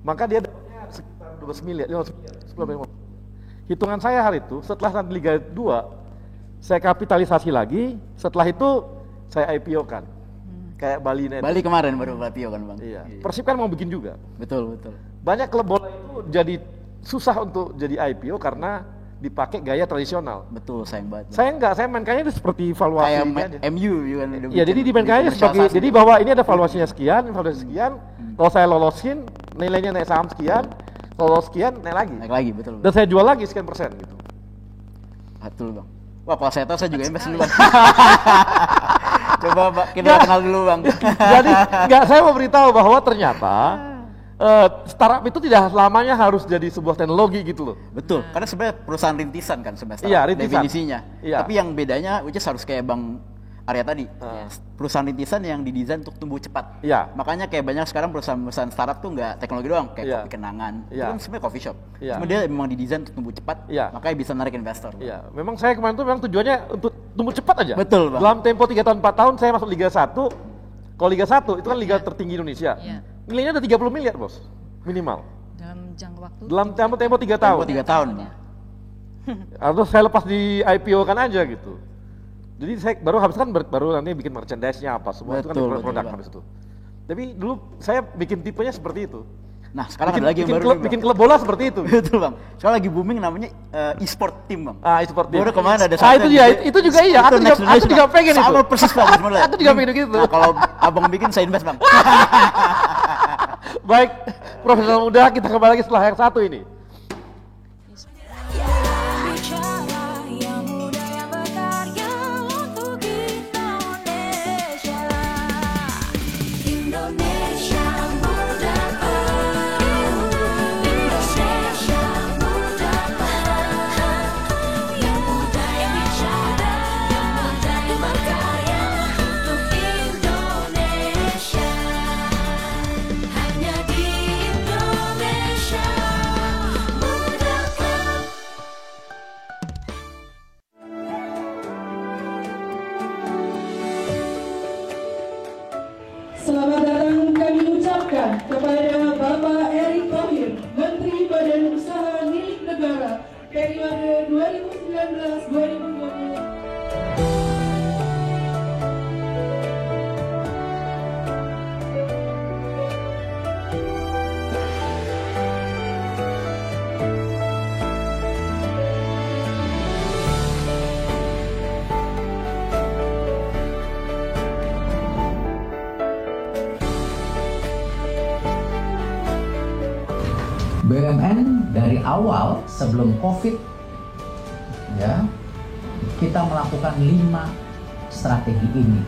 maka dia dapatnya sekitar 12 miliar, 15 miliar, 10 miliar. Hitungan saya hari itu, setelah nanti Liga 2, saya kapitalisasi lagi, setelah itu saya IPO-kan. Kayak Bali United. Bali kemarin baru IPO kan Bang? Iya. Persib kan mau bikin juga. Betul, betul. Banyak klub bola itu jadi susah untuk jadi IPO karena dipakai gaya tradisional. Betul, sayang banget. Saya enggak, saya mainkannya itu seperti valuasi kayak MU juga. Iya, jadi dimainkannya sebagai, jadi bahwa ini ada valuasinya sekian, valuasi sekian. Kalau saya lolosin, nilainya naik saham sekian. Kalau sekian, naik lagi. Naik lagi, betul. Dan saya jual lagi sekian persen gitu. Betul Bang. Wah, kalau saya tahu saya juga invest dulu Bang. Coba Pak, kita kenal dulu Bang. Jadi enggak, saya mau beritahu bahwa ternyata startup itu tidak selamanya harus jadi sebuah teknologi gitu loh. Betul, karena sebenarnya perusahaan rintisan kan sebenarnya. Iya, rintisan. Definisinya. Iya. Tapi yang bedanya, which is harus kayak Bang Arya tadi, perusahaan rintisan yang didesain untuk tumbuh cepat. Iya. Makanya kayak banyak sekarang perusahaan startup tuh nggak teknologi doang, kayak kopi kenangan. Iya. Itu kan sebenarnya coffee shop. Iya. Cuma dia memang didesain untuk tumbuh cepat, makanya bisa narik investor. Iya, memang saya kemarin tuh memang tujuannya untuk tumbuh cepat aja. Betul Bang. Dalam tempo 3 tahun 4 tahun saya masuk Liga 1. Kalau Liga 1 itu kan liga tertinggi Indonesia. Nilainya udah 30 miliar, Bos. Minimal. Dalam jangka waktu. Dalam tempo 3 tahun. 3 tahun. Atau saya lepas di IPO kan aja gitu. Jadi saya baru habis kan baru nanti bikin merchandise-nya apa semua itu kan produk habis itu. Tapi dulu saya bikin tipenya seperti itu. Nah, sekarang bikin, ada lagi yang baru bikin klub bola seperti itu. Betul Bang. Sekarang lagi booming namanya e-sport team Bang. E-sport team. Baru kemarin ada itu dia, itu juga iya. Aku juga pengen itu. Sama persis Bang sebenarnya. Aku juga pengen gitu. Nah, kalau Abang bikin saya invest Bang. Baik, profesional muda, kita kembali lagi setelah yang satu ini. Selamat datang kami ucapkan kepada Bapak Erick Thohir, Menteri Badan Usaha Milik Negara periode 2019-2020. BUMN dari awal sebelum COVID ya kita melakukan 5 strategi ini.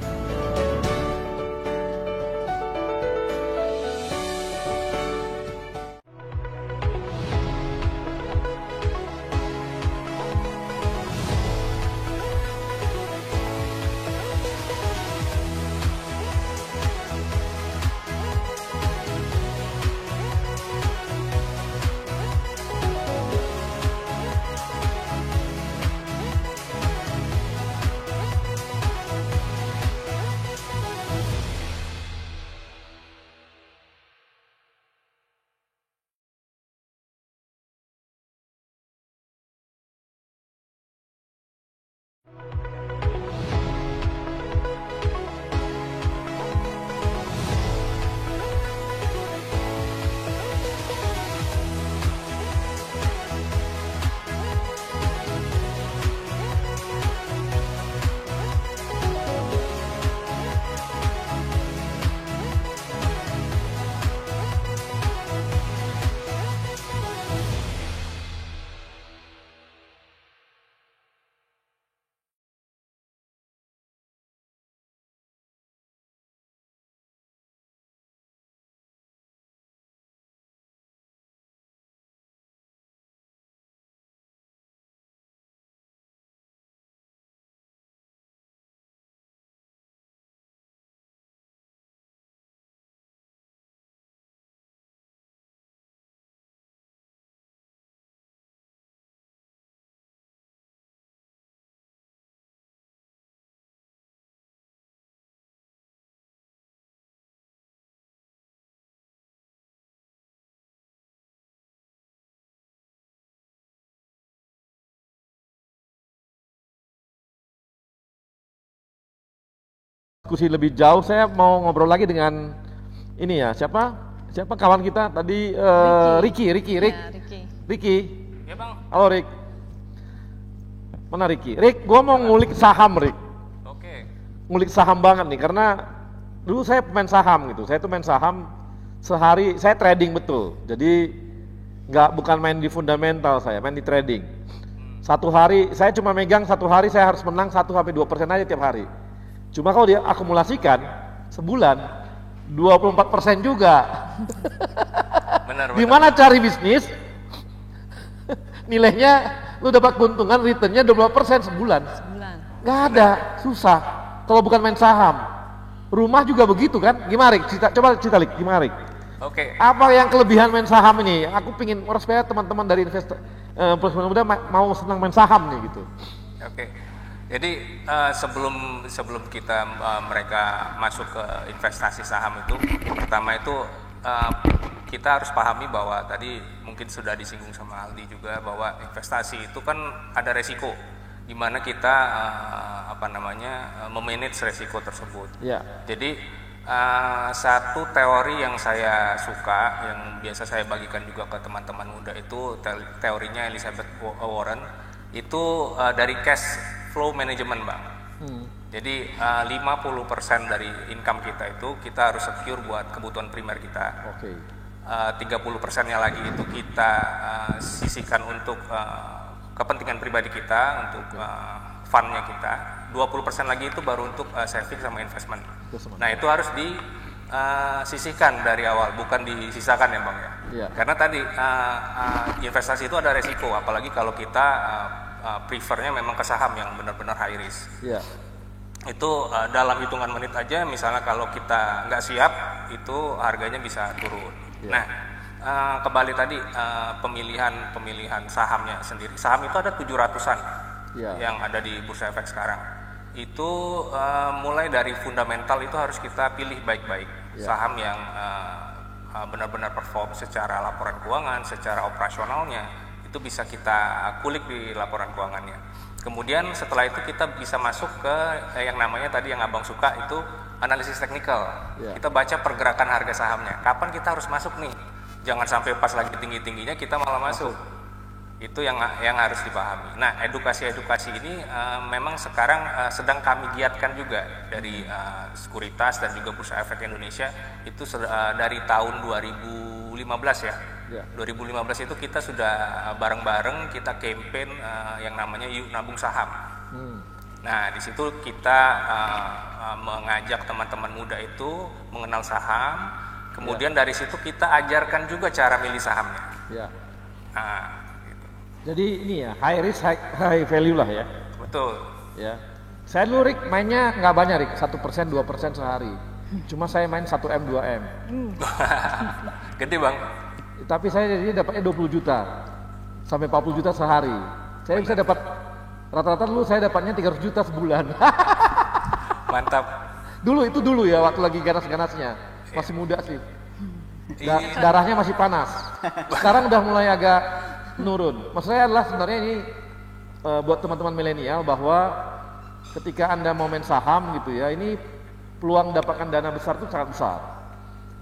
diskusi lebih jauh, saya mau ngobrol lagi dengan ini ya, siapa kawan kita tadi, Ricky. Ya, Bang. Halo Rick. Mana Ricky? Rick, gua mau ngulik saham, Rick. Oke. Ngulik saham banget nih, karena dulu saya pemain saham gitu. Saya tuh main saham sehari, saya trading betul. Jadi bukan main di fundamental, saya main di trading. Satu hari, saya cuma megang satu hari saya harus menang 1-2% aja tiap hari. Cuma kalau dia akumulasikan sebulan 24% juga. Benar. Gimana cari bisnis? Nilainya lu dapat keuntungan, returnnya 20% sebulan. Nggak ada, susah. Kalau bukan main saham, rumah juga begitu kan? Gimana Rik? Coba cerita Rik, gimana Rik? Oke. Apa yang kelebihan main saham ini? Aku pingin supaya teman-teman dari investor muda mau senang main saham nih gitu. Oke. Jadi sebelum kita mereka masuk ke investasi saham itu, pertama itu kita harus pahami bahwa tadi mungkin sudah disinggung sama Aldi juga bahwa investasi itu kan ada resiko, di mana kita memanage resiko tersebut. Ya. Jadi satu teori yang saya suka, yang biasa saya bagikan juga ke teman-teman muda itu teorinya Elizabeth Warren, itu dari cash flow management, Bang. Jadi 50% dari income kita itu kita harus secure buat kebutuhan primer kita. Oke. 30%-nya lagi itu kita sisihkan untuk kepentingan pribadi kita, untuk fund-nya kita. 20% lagi itu baru untuk saving sama investment. Nah, itu harus disisihkan dari awal, bukan disisakan ya, Bang ya. Yeah. Karena tadi investasi itu ada resiko, apalagi kalau kita prefernya memang ke saham yang benar-benar high risk. Yeah. Itu dalam hitungan menit aja, misalnya kalau kita nggak siap, itu harganya bisa turun. Yeah. Nah, kembali tadi pemilihan sahamnya sendiri. Saham itu ada 700-an yang ada di Bursa Efek sekarang. Itu mulai dari fundamental itu harus kita pilih baik-baik. Saham yang benar-benar perform secara laporan keuangan, secara operasionalnya, itu bisa kita kulik di laporan keuangannya. Kemudian setelah itu kita bisa masuk ke yang namanya tadi yang Abang suka, itu analisis teknikal. Kita baca pergerakan harga sahamnya. Kapan kita harus masuk nih? Jangan sampai pas lagi tinggi-tingginya kita malah masuk. Itu yang harus dipahami. Nah, edukasi ini memang sekarang sedang kami giatkan juga dari Sekuritas dan juga Bursa Efek Indonesia. Itu dari tahun 2015 ya. 2015 itu kita sudah bareng-bareng kita campaign yang namanya Yuk Nabung Saham. Nah, di situ kita mengajak teman-teman muda itu mengenal saham. Kemudian dari situ kita ajarkan juga cara milih sahamnya. Nah, gitu. Jadi ini ya, high risk, high value lah ya. Betul. Ya. Saya dulu Rick mainnya nggak banyak Rick, 1%, 2% sehari. Cuma saya main 1M, 2M. Gede Bang. Tapi saya jadi dapatnya 20 juta sampai 40 juta sehari. Saya bisa dapat rata-rata dulu saya dapatnya 300 juta sebulan. Mantap. Dulu ya, waktu lagi ganas-ganasnya. Masih muda sih. Darahnya masih panas. Sekarang udah mulai agak menurun. Maksud saya adalah sebenarnya ini buat teman-teman milenial bahwa ketika Anda mau main saham gitu ya, ini peluang dapatkan dana besar itu sangat besar.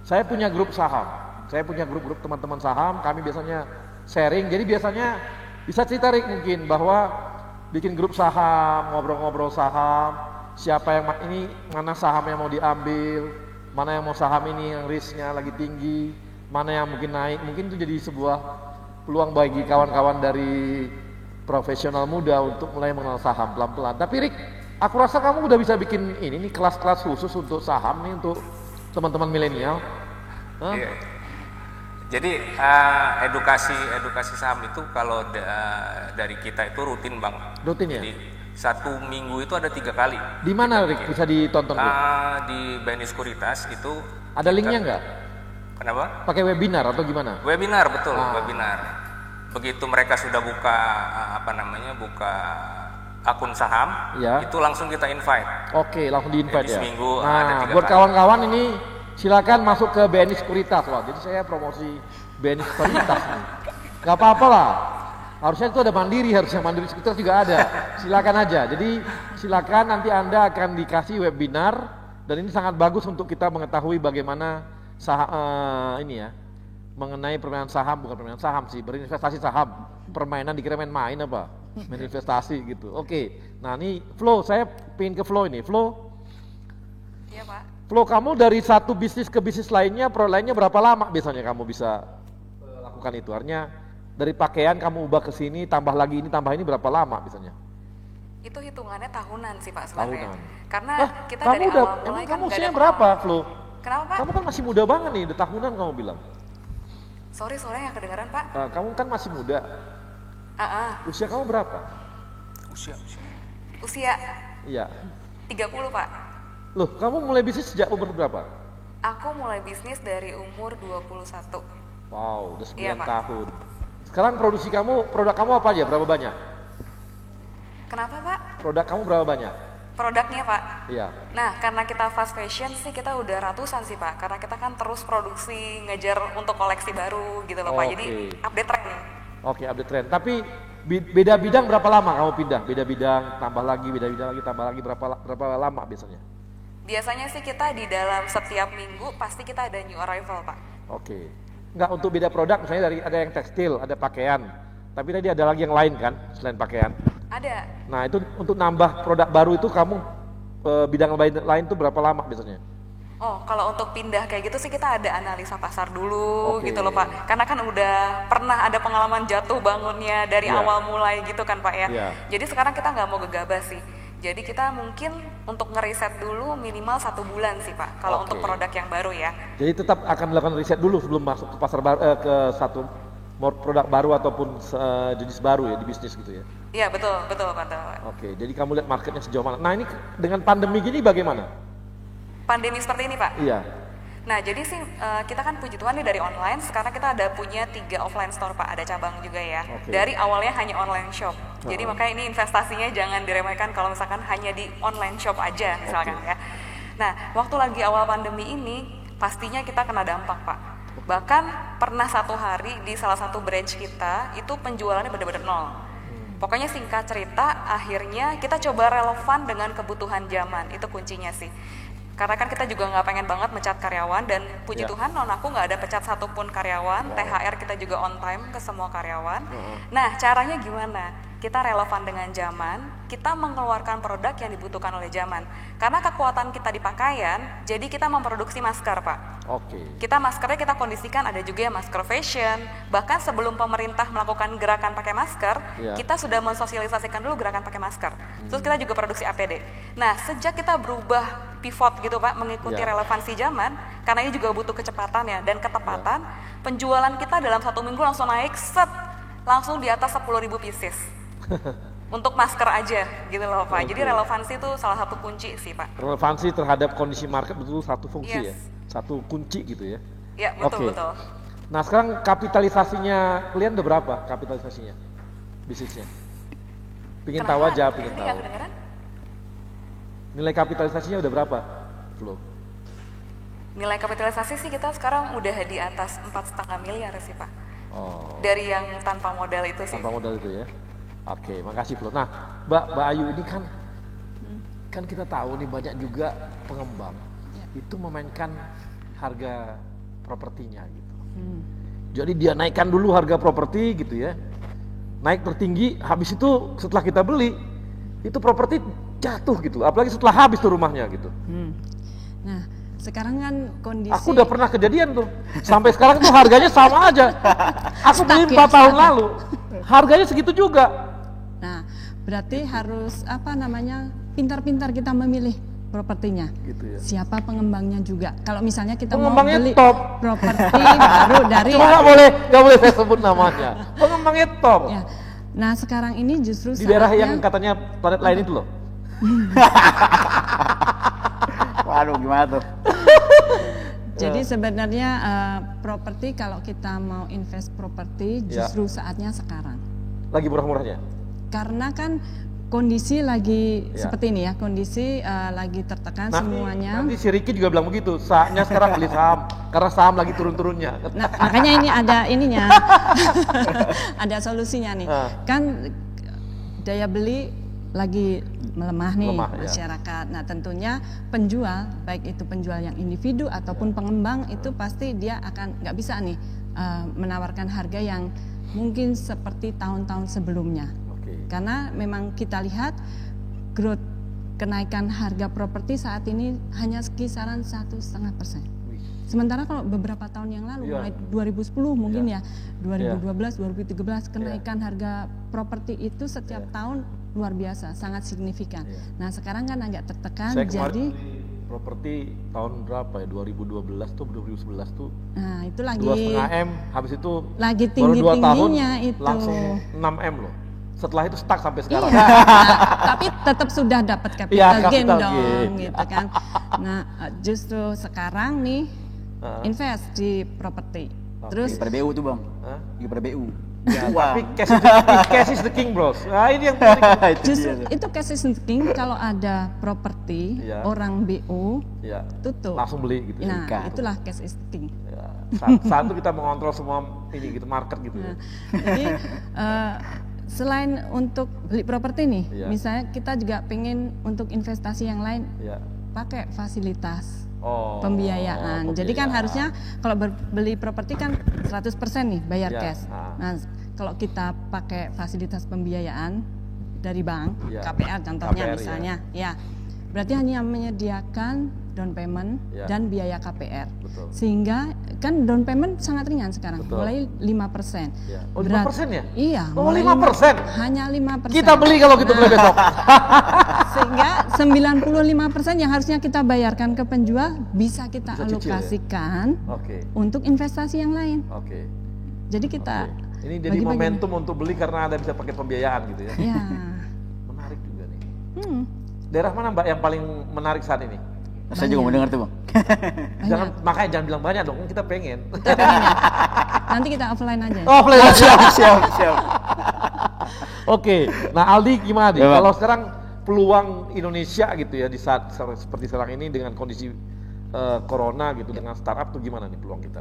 Saya punya grup saham. Saya punya grup-grup teman-teman saham, kami biasanya sharing. Jadi biasanya bisa cerita Rick mungkin bahwa bikin grup saham, ngobrol-ngobrol saham, siapa yang ini mana saham yang mau diambil, mana yang mau saham ini yang risknya lagi tinggi, mana yang mungkin naik. Mungkin itu jadi sebuah peluang bagi kawan-kawan dari profesional muda untuk mulai mengenal saham pelan-pelan. Tapi Rick, aku rasa kamu udah bisa bikin ini nih kelas-kelas khusus untuk saham nih untuk teman-teman milenial. Iya. Jadi edukasi saham itu kalau dari kita itu rutin Bang. Rutin ya? Jadi satu minggu itu ada 3 kali. Di mana Rick bisa ditonton? Di BNI Sekuritas itu. Ada linknya nggak? Kenapa? Pakai webinar atau gimana? Webinar, betul, webinar. Begitu mereka sudah buka buka akun saham, itu langsung kita invite. Oke, langsung di invite ya. Seminggu nah, ada 3 buat kali. kawan-kawan ini silakan masuk ke BNI Sekuritas loh. Jadi saya promosi BNI Sekuritas nih. Gak apa-apa lah. Harusnya itu ada Mandiri Sekuritas juga ada. Silakan aja. Jadi silakan nanti Anda akan dikasih webinar dan ini sangat bagus untuk kita mengetahui bagaimana mengenai permainan saham, bukan permainan saham sih, berinvestasi saham. Permainan dikira main apa? Main investasi gitu. Oke. Nah, ini Flo, saya pengen ke Flo ini. Flo. Iya, Pak. Flo, kamu dari satu bisnis ke bisnis lainnya, produk lainnya berapa lama biasanya kamu bisa lakukan itu? Artinya dari pakaian kamu ubah ke sini, tambah lagi ini, tambah ini berapa lama biasanya? Itu hitungannya tahunan sih Pak sebenarnya. Tahunan. Karena kita kamu dari udah, awal mulai emang kan kamu nggak usianya ada berapa, Flo? Kenapa Pak? Kamu kan masih muda banget nih, udah tahunan kamu bilang. Sorry, yang kedengaran Pak. Kamu kan masih muda. Usia kamu berapa? Usia? Iya. 30 Pak. Loh, kamu mulai bisnis sejak umur berapa? Aku mulai bisnis dari umur 21. Wow, udah 9 Iya, Pak. tahun. Sekarang produk kamu apa aja? Berapa banyak? Kenapa Pak? Produk kamu berapa banyak? Produknya Pak? Iya. Nah, karena kita fast fashion sih kita udah ratusan sih Pak. Karena kita kan terus produksi, ngejar untuk koleksi baru gitu loh Pak. Jadi update tren nih. Oke, update tren. Tapi beda bidang berapa lama kamu pindah? Beda bidang, tambah lagi, beda bidang lagi, tambah lagi, berapa lama biasanya? Biasanya sih kita di dalam setiap minggu pasti kita ada new arrival Pak. Oke. Enggak, untuk beda produk misalnya ada yang tekstil, ada pakaian. Tapi tadi ada lagi yang lain kan selain pakaian? Ada. Nah, itu untuk nambah produk baru itu kamu bidang lain tuh berapa lama biasanya? Oh, kalau untuk pindah kayak gitu sih kita ada analisa pasar dulu gitu loh Pak. Karena kan udah pernah ada pengalaman jatuh bangunnya dari awal mulai gitu kan Pak ya. Jadi sekarang kita nggak mau gegabah sih. Jadi kita mungkin untuk ngeriset dulu minimal 1 bulan sih Pak. Kalau untuk produk yang baru ya. Jadi tetap akan melakukan riset dulu sebelum masuk ke pasar baru, ke satu produk baru ataupun jenis baru ya di bisnis gitu ya? Iya betul Pak. Oke, jadi kamu lihat marketnya sejauh mana. Nah ini dengan pandemi gini bagaimana? Pandemi seperti ini Pak? Iya. Nah jadi sih kita kan puji Tuhan nih dari online, sekarang kita ada punya 3 offline store Pak, ada cabang juga ya. Dari awalnya hanya online shop, jadi makanya ini investasinya jangan diremehkan kalau misalkan hanya di online shop aja misalkan ya. Nah waktu lagi awal pandemi ini pastinya kita kena dampak Pak. Bahkan pernah 1 hari di salah satu branch kita itu penjualannya benar-benar nol. Pokoknya singkat cerita akhirnya kita coba relevan dengan kebutuhan zaman, itu kuncinya sih. Karena kan kita juga nggak pengen banget mencat karyawan dan puji Tuhan non aku nggak ada pecat satupun karyawan, THR kita juga on time ke semua karyawan. Nah caranya gimana? Kita relevan dengan zaman, kita mengeluarkan produk yang dibutuhkan oleh zaman. Karena kekuatan kita di pakaian, jadi kita memproduksi masker Pak. Kita maskernya kita kondisikan ada juga yang masker fashion. Bahkan sebelum pemerintah melakukan gerakan pakai masker, kita sudah mensosialisasikan dulu gerakan pakai masker. Terus kita juga produksi APD. Nah sejak kita berubah pivot gitu Pak, mengikuti relevansi zaman, karena ini juga butuh kecepatan ya dan ketepatan, penjualan kita dalam 1 minggu langsung naik langsung di atas 10.000 pieces. Untuk masker aja gitu loh Pak. Jadi relevansi itu salah satu kunci sih Pak. Relevansi terhadap kondisi market betul satu fungsi ya, satu kunci gitu ya. Iya betul. Nah sekarang kapitalisasinya kalian udah berapa kapitalisasinya bisnisnya? Pingin tahu aja, pingin tahu. Nilai kapitalisasinya udah berapa, Flo? Nilai kapitalisasi sih kita sekarang udah di atas 4,5 miliar sih Pak. Dari yang tanpa modal itu sih. Tanpa modal itu ya. Oke, makasih Flo. Nah, Mbak Ayu ini kan kita tahu nih banyak juga pengembang itu memainkan harga propertinya gitu. Jadi dia naikkan dulu harga properti gitu ya. Naik tertinggi, habis itu setelah kita beli itu properti jatuh gitu. Apalagi setelah habis tuh rumahnya gitu. Nah, sekarang kan kondisi aku udah pernah kejadian tuh. Sampai sekarang tuh harganya sama aja. Aku beli 4 tahun lalu. Harganya segitu juga. Nah, berarti harus pintar-pintar kita memilih propertinya. Gitu ya. Siapa pengembangnya juga. Kalau misalnya kita pengembangnya mau beli top. Properti baru dari Cuma nggak boleh saya sebut namanya. Pengembangnya top. Ya. Nah, sekarang ini justru di daerah yang katanya planet lain itu loh. Waduh, gimana tuh? Jadi sebenarnya properti kalau kita mau invest properti justru saatnya sekarang. Lagi murah-murahnya? Karena kan kondisi lagi seperti ini ya, kondisi lagi tertekan semuanya. Nanti si Ricky juga bilang begitu, saatnya sekarang beli saham, karena saham lagi turun-turunnya. Nah, makanya ini ada ininya, ada solusinya nih. Kan daya beli lagi melemah nih Melemah, masyarakat. Nah tentunya penjual, baik itu penjual yang individu ataupun pengembang itu pasti dia akan nggak bisa nih menawarkan harga yang mungkin seperti tahun-tahun sebelumnya. Karena memang kita lihat growth kenaikan harga properti saat ini hanya kisaran 1,5%. Sementara kalau beberapa tahun yang lalu, mulai 2010 mungkin 2012, 2013 kenaikan harga properti itu setiap tahun luar biasa, sangat signifikan. Nah sekarang kan agak tertekan, jadi properti tahun berapa ya? 2012 tuh 2011 tuh. Nah itu lagi 2,5 M, habis itu lagi baru 2 tahun itu langsung 6 M loh. Setelah itu stuck sampai sekarang. Iya, tapi tetap sudah dapat capital gain dong, gitu kan. Nah justru sekarang nih invest di properti. Terus PBU tuh bang, di PBU. Ya, tapi cash is the king bros. Nah ini yang penting. Justru itu cash is the king. Kalau ada properti, orang BU tutup. Langsung beli gitu. Nah itulah cash is the king. Ya, saat itu kita mengontrol semua ini gitu market gitu. Nah, jadi selain untuk beli properti nih, misalnya kita juga pengen untuk investasi yang lain, pakai fasilitas. Pembiayaan. Jadi kan harusnya kalau beli properti kan 100% nih bayar cash. Nah, kalau kita pakai fasilitas pembiayaan dari bank, KPR contohnya misalnya, berarti hanya menyediakan down payment dan biaya KPR. Sehingga kan down payment sangat ringan sekarang, mulai 5%. Oh 5% ya? Iya. Oh 5%? Hanya 5%. Kita beli kalau gitu mulai besok. Sehingga 95% yang harusnya kita bayarkan ke penjual bisa kita alokasikan untuk investasi yang lain. Jadi kita ini jadi momentum untuk beli karena ada bisa pakai pembiayaan gitu ya. Iya. Menarik juga nih. Daerah mana Mbak yang paling menarik saat ini? Saya juga mau dengar tuh bang. Makanya jangan bilang banyak dong, kita pengen. Nanti kita offline aja. Offline aja. Siap. Oke, nah Aldi gimana nih? Kalau sekarang peluang Indonesia gitu ya di saat seperti sekarang ini dengan kondisi corona gitu dengan startup tuh gimana nih peluang kita?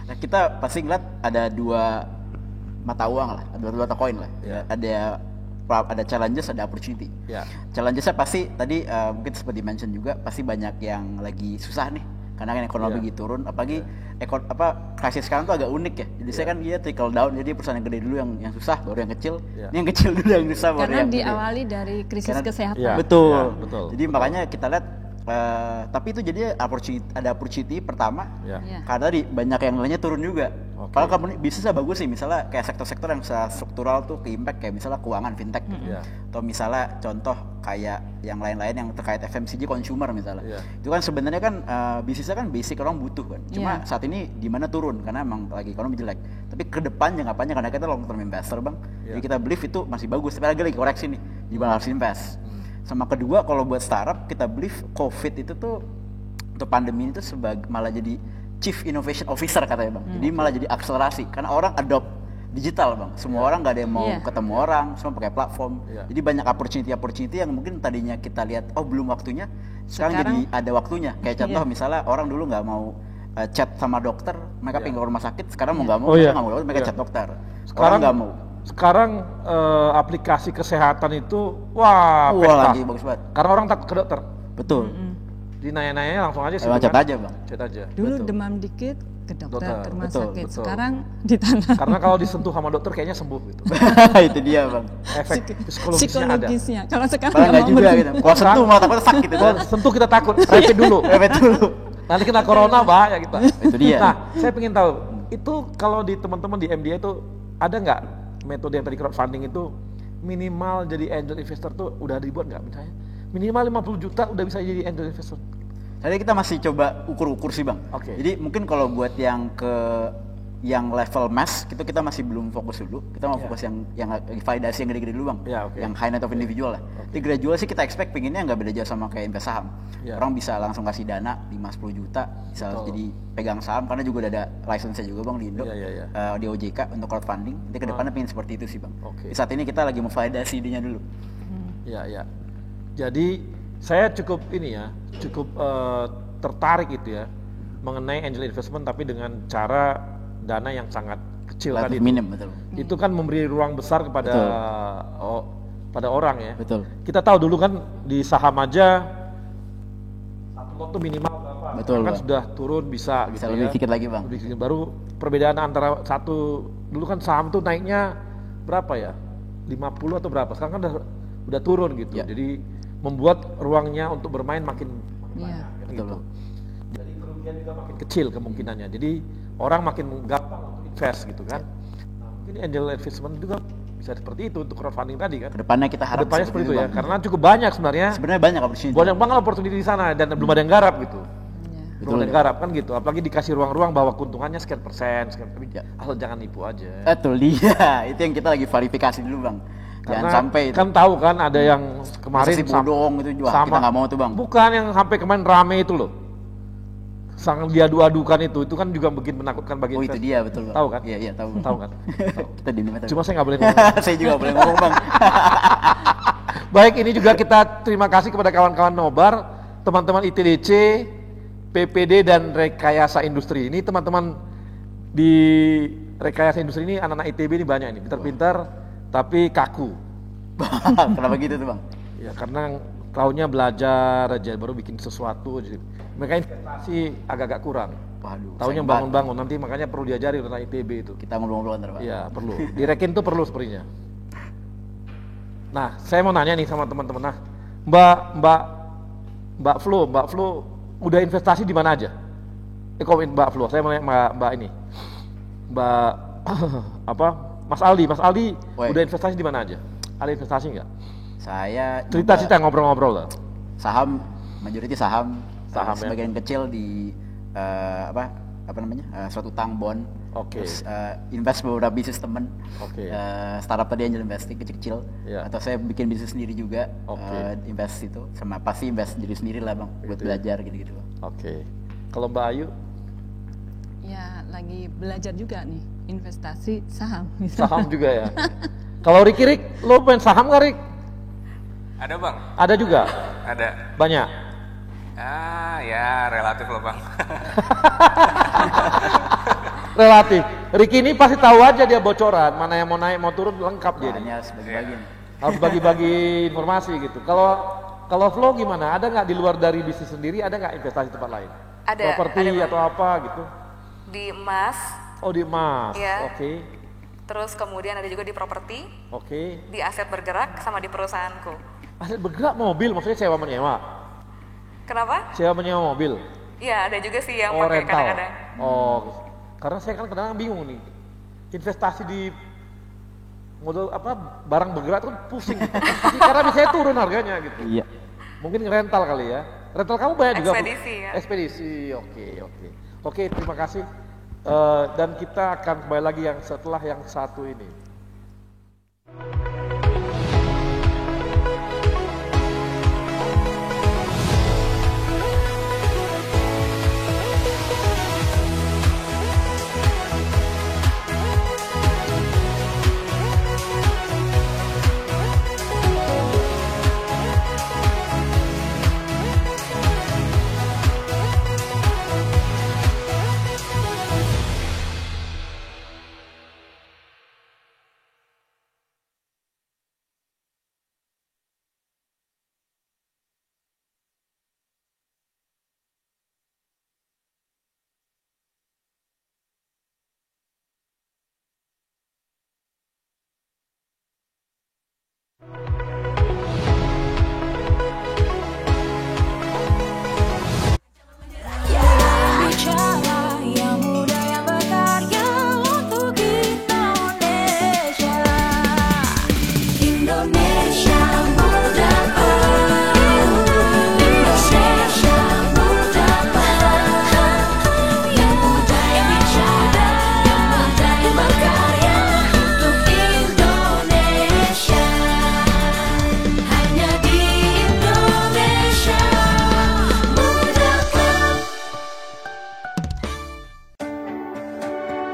Nah kita pasti ngeliat ada dua mata uang lah, ada dua mata koin lah. Ada challenges, ada opportunity. Challengesnya pasti tadi mungkin seperti mention juga pasti banyak yang lagi susah nih karena kan ekonomi lagi turun, apalagi krisis sekarang tuh agak unik ya. Jadi saya kan dia trickle down, jadi perusahaan yang gede dulu yang susah, baru yang kecil. Ini yang kecil dulu yang susah, baru yang gede. Karena diawali dari krisis kesehatan. Betul. Jadi makanya kita lihat tapi itu jadi ada opportunity pertama karena tadi banyak yang lainnya turun juga. Kalau kamu bisnisnya bagus sih, misalnya kayak sektor-sektor yang struktural tuh ke impact kayak misalnya keuangan fintech atau misalnya contoh kayak yang lain-lain yang terkait FMCG consumer misalnya. Itu kan sebenarnya kan bisnisnya kan basic orang butuh kan. Cuma saat ini di mana turun karena emang lagi ekonomi jelek. Tapi ke depan jangka panjang karena kita long term investor bang. Jadi kita believe itu masih bagus. Tapi lagi koreksi nih, di mana harus invest. Sama kedua kalau buat startup kita believe COVID itu tuh untuk pandemi itu malah jadi Chief Innovation Officer katanya bang. Jadi malah jadi akselerasi karena orang adopt digital bang. Semua orang nggak ada yang mau ketemu orang, semua pakai platform. Jadi banyak opportunity yang mungkin tadinya kita lihat belum waktunya, sekarang jadi ada waktunya. Kayak contoh misalnya orang dulu nggak mau chat sama dokter, mereka pengen ke rumah sakit. Sekarang mau nggak mau, mereka nggak mau, mereka chat dokter. Sekarang nggak mau. Sekarang aplikasi kesehatan itu lagi bagus banget. Karena orang takut ke dokter. Betul. Di nanya-nanya langsung aja sih. Chat aja bang. Chat aja. Dulu demam dikit ke dokter, ke rumah sakit. Sekarang di tangan. Karena kalau disentuh sama dokter kayaknya sembuh gitu. Itu dia bang. Efek psikologisnya ada. Kalau sekarang nggak juga gitu. Kalau sentuh malah takut sakit gitu. Kalau sentuh kita takut. Rapid dulu. Nanti kena corona bahaya kita. Itu dia. Nah, saya pengen tahu itu kalau di teman-teman di MDA itu ada nggak metode yang tadi crowdfunding itu minimal jadi angel investor tuh udah dibuat nggak misalnya? Minimal 50 juta udah bisa jadi angel investor. Tadi kita masih coba ukur-ukur sih bang. Jadi mungkin kalau buat yang level mass itu kita masih belum fokus dulu. Kita mau fokus yang validasi yang gede-gede dulu bang. Yang high net of individual lah. Jadi gradual sih kita expect pengennya nggak beda jauh sama kayak invest saham. Orang bisa langsung kasih dana 5-10 juta bisa jadi pegang saham karena juga udah ada license-nya juga bang di Indo. Di OJK untuk crowdfunding. Nanti ke depannya pengen seperti itu sih bang. Di saat ini kita lagi mau validasi idenya dulu. Jadi saya cukup tertarik itu ya mengenai angel investment tapi dengan cara dana yang sangat kecil tadi. Minim, betul. Itu kan memberi ruang besar kepada pada orang ya. Betul. Kita tahu dulu kan di saham aja satu lot tuh minimal berapa? Betul, kan Bang. sudah turun bisa Bisa gitu lebih ya. sedikit lagi, Bang. Lebih sedikit. Baru perbedaan antara satu dulu kan saham tuh naiknya berapa ya? 50 atau berapa? Sekarang kan udah turun gitu. Ya. Jadi membuat ruangnya untuk bermain makin banyak Betul, gitu. Bang. Jadi kerugian juga makin kecil kemungkinannya. Jadi orang makin gampang untuk invest gitu kan. Nah, mungkin angel investment juga bisa seperti itu untuk crowdfunding tadi kan. Kedepannya kita harap Kedepannya seperti itu ya, Bang. karena cukup banyak sebenarnya. Sebenarnya banyak opportunity. Banyak banget opportunity di sana dan belum ada yang garap gitu. Belum ada yang ya. garap kan gitu. Apalagi dikasih ruang-ruang bahwa keuntungannya sekian persen, tapi asal jangan nipu aja. Betul dia. Itu yang kita lagi verifikasi dulu, Bang. Jangan Karena sampai itu. kan tahu kan ada yang kemarin si bodong itu juga kita nggak mau tuh, Bang. Bukan yang sampai kemarin rame itu loh. Sang diadu-adukan itu kan juga bikin menakutkan bagi Oh, itu dia betul, Bang. Tahu kan? Iya, tahu. Tahu kan? Tahu. Kita diem aja. Cuma saya nggak boleh ngomong. Saya juga boleh ngomong, Bang. Baik, ini juga kita terima kasih kepada kawan-kawan Nobar, teman-teman ITDC, PPD dan Rekayasa Industri. Ini teman-teman di Rekayasa Industri ini anak-anak ITB ini banyak ini, pintar-pintar tapi kaku. Kenapa gitu tuh, Bang? Ya karena tahunnya belajar aja baru bikin sesuatu. Mereka investasi agak-agak kurang. Waduh. Tahunnya bangun-bangun, nanti makanya perlu diajari tentang ITB itu. Kita ngobrol-ngobrol ntar, Pak. Iya, perlu. Direkin tuh perlu sepertinya. Nah, saya mau nanya nih sama teman-teman. Nah, Mbak Flo udah investasi di mana aja? Komen Mbak Flo. Saya mau nanya Mbak ini. Mbak Mas Aldi udah investasi di mana aja? Ada investasi nggak? Saya cerita ngobrol-ngobrol lah. Saham, majority saham ya? Sebagian kecil di suatu utang bond. Oke. Terus invest beberapa bisnis temen. Oke. Startup tadi angel investing kecil-kecil. Yeah. Atau saya bikin bisnis sendiri juga. Invest itu sama pasti invest diri sendiri lah, Bang, buat belajar gitu-gitu. Oke. Kalau Mbak Ayu? Ya lagi belajar juga nih investasi saham. Saham juga ya. Kalau Rick, lo main saham nggak, Rick? Ada, Bang. Ada juga? Ada. Banyak? Ya relatif loh, Bang. Relatif. Ricky ini pasti tahu aja dia bocoran, mana yang mau naik mau turun lengkap dia. Harus bagi-bagi informasi gitu. Kalau Flo gimana? Ada nggak di luar dari bisnis sendiri? Ada nggak investasi tempat lain? Ada. Properti atau apa gitu? Di emas. Oh, di emas. Ya. Oke. Terus kemudian ada juga di properti. Oke. Di aset bergerak sama di perusahaanku. Aset bergerak mobil, maksudnya sewa menyewa? Kenapa? Sewa menyewa mobil? Iya, ada juga sih yang rental. pakai kadang-kadang. Oh, karena saya kan kadang-kadang bingung nih. Investasi di modal barang bergerak itu kan pusing gitu. Karena biasanya turun harganya gitu. Iya. Mungkin rental kali ya. Rental kamu banyak juga. Ekspedisi ya. Ekspedisi, oke. Terima kasih. Dan kita akan kembali lagi yang setelah yang satu ini.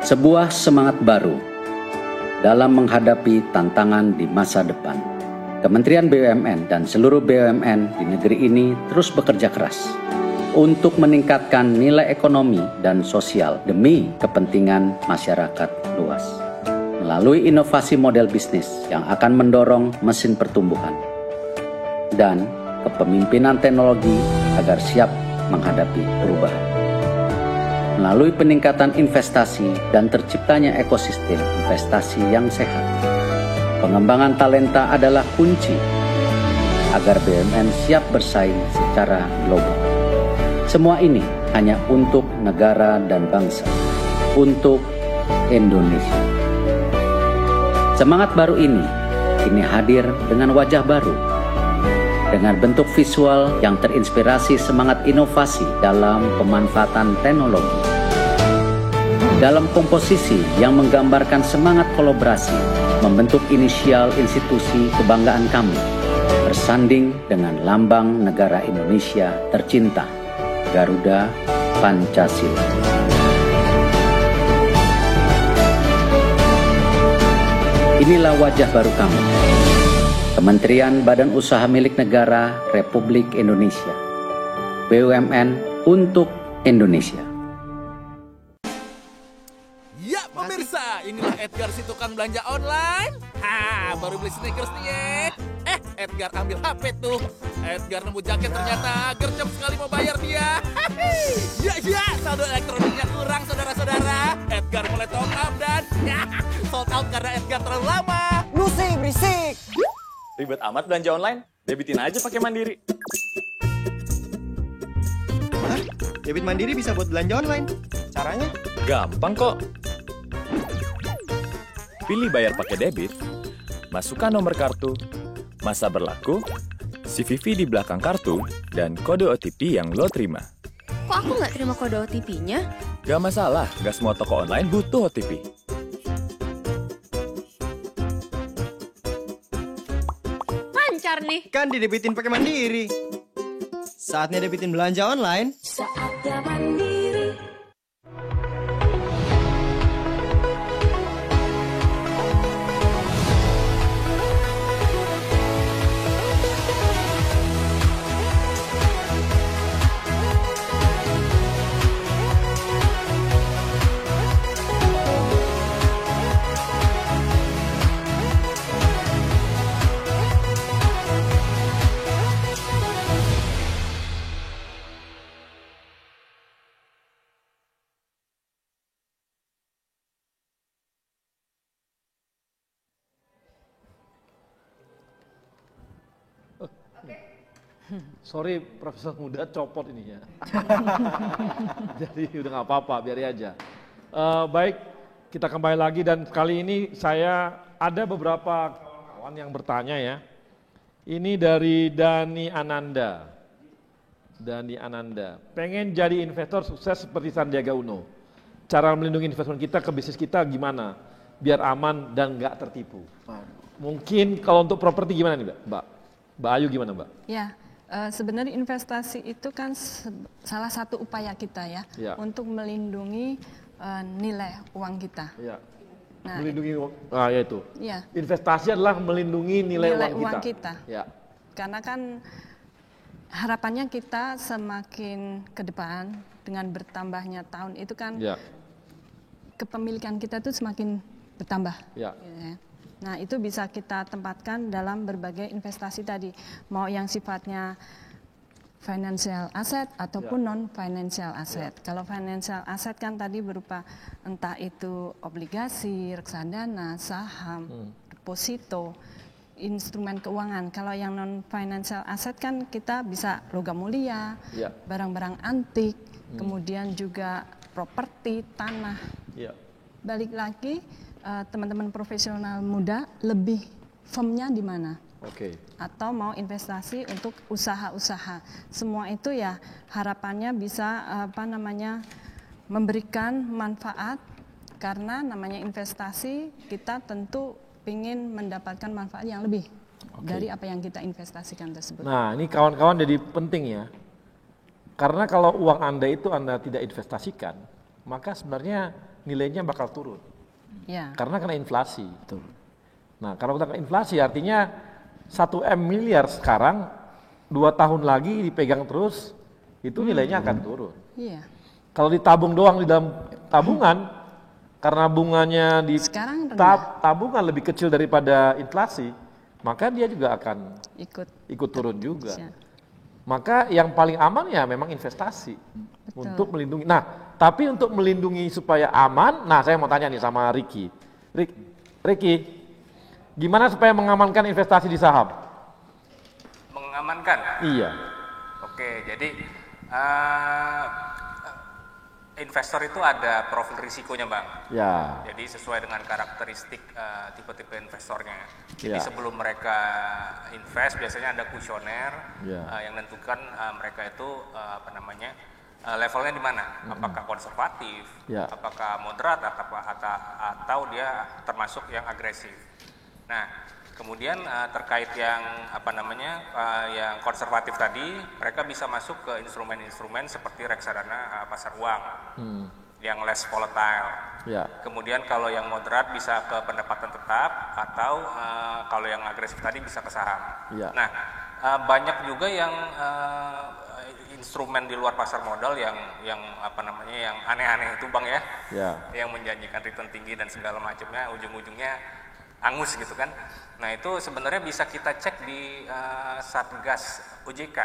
Sebuah semangat baru dalam menghadapi tantangan di masa depan. Kementerian BUMN dan seluruh BUMN di negeri ini terus bekerja keras untuk meningkatkan nilai ekonomi dan sosial demi kepentingan masyarakat luas. melalui inovasi model bisnis yang akan mendorong mesin pertumbuhan dan kepemimpinan teknologi agar siap menghadapi perubahan. Melalui peningkatan investasi dan terciptanya ekosistem investasi yang sehat, pengembangan talenta adalah kunci agar BUMN siap bersaing secara global. Semua ini hanya untuk negara dan bangsa, untuk Indonesia. Semangat baru ini kini hadir dengan wajah baru, dengan bentuk visual yang terinspirasi semangat inovasi dalam pemanfaatan teknologi, dalam komposisi yang menggambarkan semangat kolaborasi, membentuk inisial institusi kebanggaan kami, bersanding dengan lambang negara Indonesia tercinta, Garuda Pancasila. Inilah wajah baru kami, Kementerian Badan Usaha Milik Negara Republik Indonesia, BUMN untuk Indonesia. Ya pemirsa, inilah Edgar si tukang belanja online. Baru beli sneakers nih ya. Edgar ambil HP tuh. Edgar nemu jaket ternyata gercep sekali mau bayar dia. Ya, saldo elektroniknya kurang saudara-saudara. Edgar mulai top up dan sold out karena Edgar terlalu lama. Lu sih berisik. Ribet amat belanja online? Debitin aja pakai Mandiri. Hah? Debit Mandiri bisa buat belanja online? Caranya? Gampang kok. Pilih bayar pakai debit, masukkan nomor kartu, masa berlaku, CVV di belakang kartu, dan kode OTP yang lo terima. Kok aku nggak terima kode OTP-nya? Gak masalah, gak semua toko online butuh OTP. Lancar nih. Kan didebitin pakai Mandiri. Saatnya debitin belanja online. Saatnya Mandiri. Sorry, Profesor muda copot ini ya. Jadi udah nggak apa-apa, biar aja. Baik, kita kembali lagi dan kali ini saya ada beberapa kawan yang bertanya ya. Ini dari Dani Ananda. Dani Ananda, pengen jadi investor sukses seperti Sandiaga Uno. Cara melindungi investment kita ke bisnis kita gimana? Biar aman dan nggak tertipu. Mungkin kalau untuk properti gimana nih Mbak? Mbak Ayu gimana Mbak? Ya. Sebenarnya investasi itu kan salah satu upaya kita ya, untuk melindungi nilai uang kita. Ya. Nah, melindungi ya itu. Ya. Investasi adalah melindungi nilai uang kita. Ya. Karena kan harapannya kita semakin ke depan dengan bertambahnya tahun itu kan kepemilikan kita itu semakin bertambah. Ya. Nah, itu bisa kita tempatkan dalam berbagai investasi tadi, mau yang sifatnya financial asset ataupun non-financial asset. Kalau financial asset kan tadi berupa entah itu obligasi, reksadana, saham, deposito, instrumen keuangan. Kalau yang non-financial asset kan kita bisa logam mulia, barang-barang antik, kemudian juga properti, tanah. Balik lagi, teman-teman profesional muda lebih firmnya di mana? Atau mau investasi untuk usaha-usaha. Semua itu ya harapannya bisa memberikan manfaat, karena namanya investasi kita tentu ingin mendapatkan manfaat yang lebih dari apa yang kita investasikan tersebut. Nah, ini kawan-kawan jadi penting ya. Karena kalau uang Anda itu Anda tidak investasikan, maka sebenarnya nilainya bakal turun. Ya. Karena kena inflasi. Nah, kalau kita kena inflasi artinya 1 miliar sekarang 2 tahun lagi dipegang terus, itu nilainya akan turun. Iya. Kalau ditabung doang di dalam tabungan, karena bunganya di sekarang rendah. tabungan lebih kecil daripada inflasi, maka dia juga akan ikut turun juga. Ya. Maka yang paling aman ya memang investasi. Betul. Untuk melindungi. Nah, tapi untuk melindungi supaya aman, nah saya mau tanya nih sama Ricky. Ricky, gimana supaya mengamankan investasi di saham? Mengamankan? Iya. Oke, jadi investor itu ada profil risikonya, Bang. Ya. Jadi sesuai dengan karakteristik tipe-tipe investornya. Jadi Ya. sebelum mereka invest biasanya ada kuesioner Ya. yang menentukan mereka itu levelnya di mana? Apakah konservatif, Ya. apakah moderat, atau dia termasuk yang agresif. Nah, kemudian terkait yang yang konservatif tadi, mereka bisa masuk ke instrumen-instrumen seperti reksadana pasar uang yang less volatile. Ya. Kemudian kalau yang moderat bisa ke pendapatan tetap, atau kalau yang agresif tadi bisa ke saham. Ya. Nah, banyak juga yang instrumen di luar pasar modal yang aneh-aneh itu, Bang ya. Ya. Yang menjanjikan return tinggi dan segala macamnya, ujung-ujungnya angus gitu kan. Nah, itu sebenarnya bisa kita cek di Satgas OJK.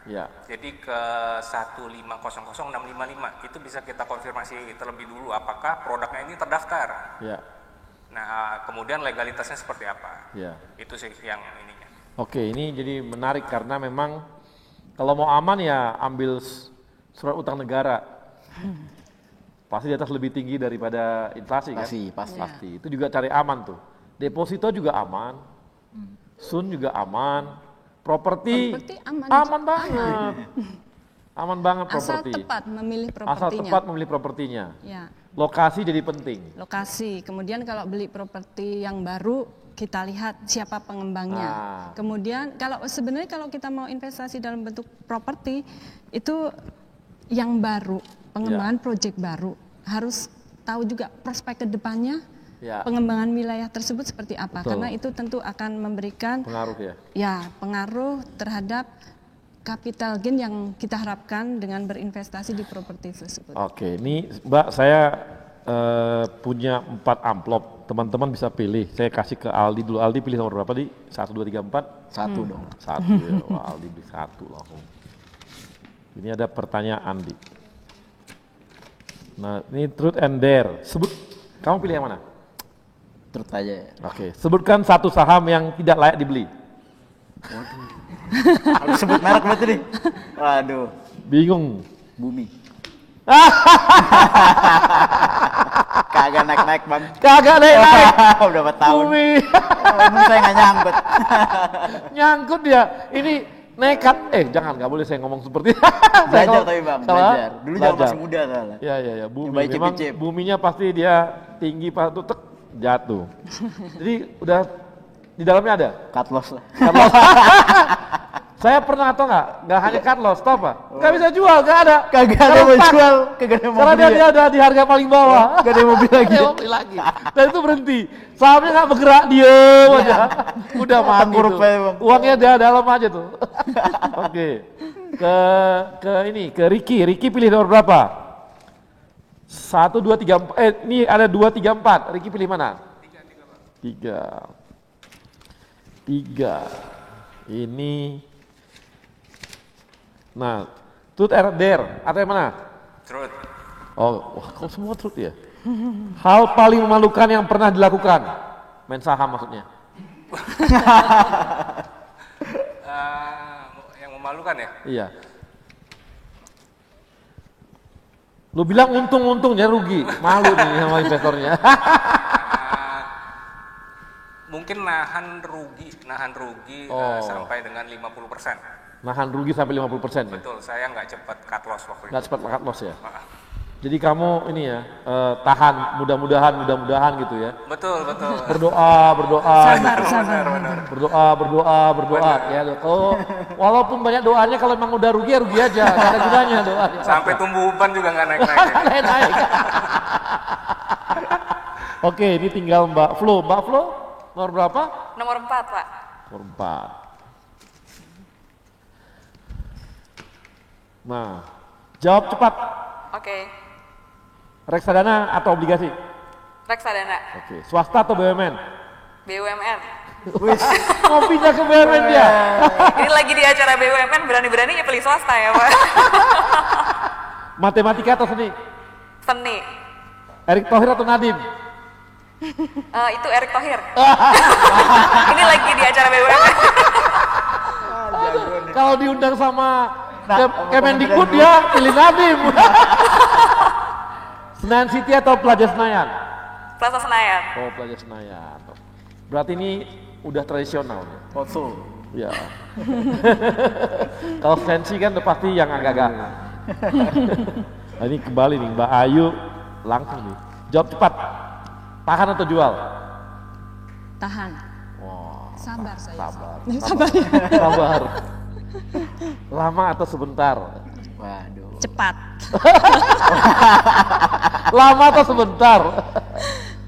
Ya. Jadi ke 1500655 itu bisa kita konfirmasi terlebih dulu apakah produknya ini terdaftar. Ya. Nah, kemudian legalitasnya seperti apa. Ya. Itu sih yang ininya. Oke, ini jadi menarik karena memang kalau mau aman ya ambil surat utang negara. Pasti di atas lebih tinggi daripada inflasi kan? Pasti. Itu juga cari aman tuh. Deposito juga aman. Sun juga aman. Properti aman banget. Aman banget properti. Asal tepat memilih propertinya. Asal tepat memilih propertinya. Ya. Lokasi jadi penting. Lokasi. Kemudian kalau beli properti yang baru, kita lihat siapa pengembangnya. Kemudian sebenarnya kalau kita mau investasi dalam bentuk properti itu yang baru, pengembangan proyek baru, harus tahu juga prospek ke depannya. Pengembangan wilayah tersebut seperti apa? Betul. Karena itu tentu akan memberikan pengaruh pengaruh terhadap capital gain yang kita harapkan dengan berinvestasi di properti tersebut. Oke, ini Mbak saya punya 4 amplop. Teman-teman bisa pilih. Saya kasih ke Aldi dulu. Aldi pilih nomor berapa, Di? 1, 2, 3, 4? 1 dong. 1 ya. Wah, Aldi pilih 1 langsung. Ini ada pertanyaan, Di. Nah, ini truth and dare. Sebut, kamu pilih yang mana? Truth aja. Oke, sebutkan satu saham yang tidak layak dibeli. Harus sebut merek berarti nih. Waduh. Bingung. Bumi. Kagak naik-naik, Bang. Kagak naik-naik. Udah 4 tahun. Bumi. Saya nggak nyangkut. Nyangkut dia. Ini nekat. Jangan, nggak boleh saya ngomong seperti itu. Belajar tapi, Bang, belajar. Dulu zaman masih muda soalnya. Iya. Bumi. Memang buminya pasti dia tinggi, pas tuh jatuh. Jadi udah di dalamnya ada cut loss lah. Saya pernah atau nggak hanya cut loss, tau apa? Nggak bisa jual, nggak ada. Kagak ada mau jual, kagak ada mau karena dia ada di harga paling bawah. Nggak ada mau beli lagi. Dan itu berhenti. Sahamnya nggak bergerak, diem aja. Udah mati tuh. Uangnya dia dalam aja tuh. Oke. Ke Ricky. Ricky pilih nomor berapa? 1, 2, 3, 4. Ini ada 2, 3, 4. Ricky pilih mana? 3. Ini. Nah, truth or dare, atau yang mana? Truth. Oh, wah, kok semua truth ya? Hal paling memalukan yang pernah dilakukan? Main saham maksudnya. Yang memalukan ya? Iya. Lu bilang untung-untungnya rugi, malu nih sama investornya. Mungkin nahan rugi sampai dengan 50%. Nahan rugi sampai 50% ya? Betul, saya nggak cepat cut loss waktu itu. Nggak cepat cut loss ya? Jadi kamu ini ya, tahan, mudah-mudahan gitu ya? Betul. Berdoa. Sabar. Berdoa. Ya, kalau walaupun banyak doanya, kalau memang udah rugi ya rugi aja, nggak ada gunanya doa. Sampai tumbuh uban juga nggak naik-naik. Oke, ini tinggal Mbak Flo. Mbak Flo, nomor berapa? Nomor 4, Pak. Nomor 4. Nah, jawab cepat. Oke. Reksadana atau obligasi? Reksadana. Oke, swasta atau BUMN? BUMN. Mau pindah ke BUMN dia. Ini lagi di acara BUMN, berani-beraninya pilih swasta ya Pak. Matematika atau seni? Seni. Erick Thohir atau Nadiem? Itu Erick Thohir. Ini lagi di acara BUMN. Kalau diundang sama Kemendikbud dia pilih Nadiem. Senayan City atau Plaza Senayan? Plaza Senayan. Oh, Plaza Senayan. Berarti ini udah tradisional. Foto. Ya. Kalau sensi kan udah pasti yang agak-agak. Nah, ini kembali nih Mbak Ayu langsung nih. Jawab cepat. Tahan atau jual? Tahan. Wow. Sabar saya. Sabar. Lama atau sebentar? Waduh. Cepat. Lama atau sebentar?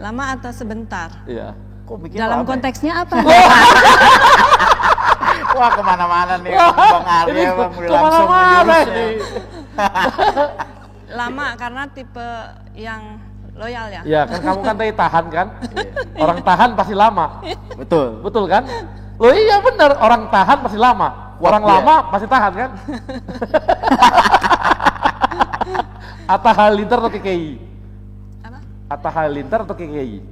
Lama atau sebentar? Iya. Dalam konteksnya apa? Wah, kemana-mana nih Bang Arya, Bang udah langsung menjurus nih. Lama karena tipe yang loyal ya? Iya, kan kamu kan tadi tahan kan? Orang tahan pasti lama. Betul kan? Loh iya bener, orang tahan pasti lama. Orang lama pasti tahan kan? Atta Halilintar atau KKI? Apa? Atta Halilintar atau KKI?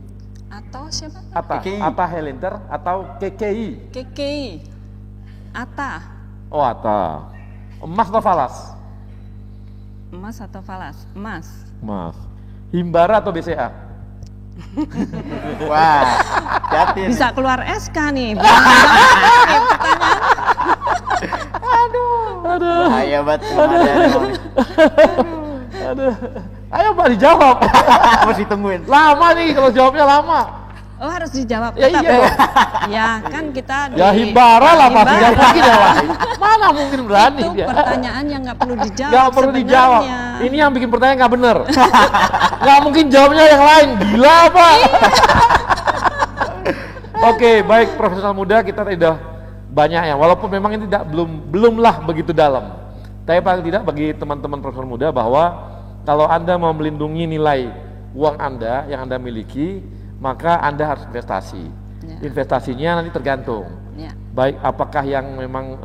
Atau siapa? Atta Halilintar atau KKI? KKI. Atta. Oh Atta. Emas atau falas? Emas atau falas? Emas. Emas. Himbara atau BCA? Wah, hati-hati. Bisa keluar SK nih. Aduh. Bahaya banget. Aduh. Ayo Mbak dijawab. Masih tungguin. Lama nih kalau jawabnya lama. Oh harus dijawab. Ya iya dong. Ya kan kita ya Himbara lah pasti nggak mungkin ya lah. Mana mungkin berani itu dia. Pertanyaan yang nggak perlu dijawab. Nggak perlu dijawab. Ini yang bikin pertanyaan nggak bener. Nggak mungkin jawabnya yang lain. Gila apa? Oke, baik profesional muda kita udah banyak ya. Walaupun memang ini belumlah begitu dalam. Tapi paling tidak bagi teman-teman profesional muda bahwa kalau Anda mau melindungi nilai uang Anda yang Anda miliki, maka Anda harus investasi. Investasinya nanti tergantung. Baik apakah yang memang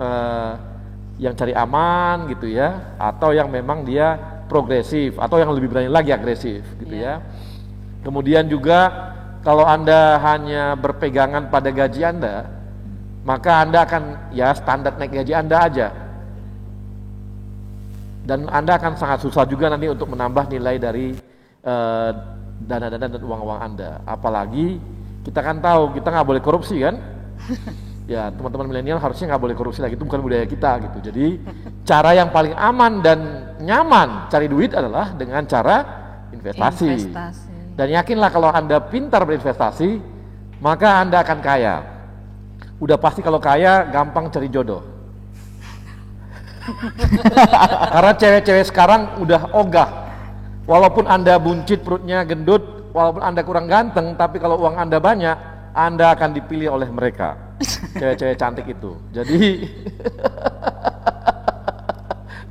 yang cari aman gitu ya, atau yang memang dia progresif, atau yang lebih berani lagi agresif gitu ya. Kemudian juga kalau Anda hanya berpegangan pada gaji Anda, maka Anda akan ya standar naik gaji Anda aja. Dan Anda akan sangat susah juga nanti untuk menambah nilai dari dana-dana dan uang-uang Anda. Apalagi kita kan tahu kita nggak boleh korupsi kan? Ya teman-teman milenial harusnya nggak boleh korupsi lagi, itu bukan budaya kita gitu. Jadi cara yang paling aman dan nyaman cari duit adalah dengan cara investasi. Dan yakinlah kalau Anda pintar berinvestasi, maka Anda akan kaya. Udah pasti kalau kaya gampang cari jodoh. Karena cewek-cewek sekarang udah ogah. Walaupun Anda buncit perutnya, gendut, walaupun Anda kurang ganteng, tapi kalau uang Anda banyak, Anda akan dipilih oleh mereka. Cewek-cewek cantik itu.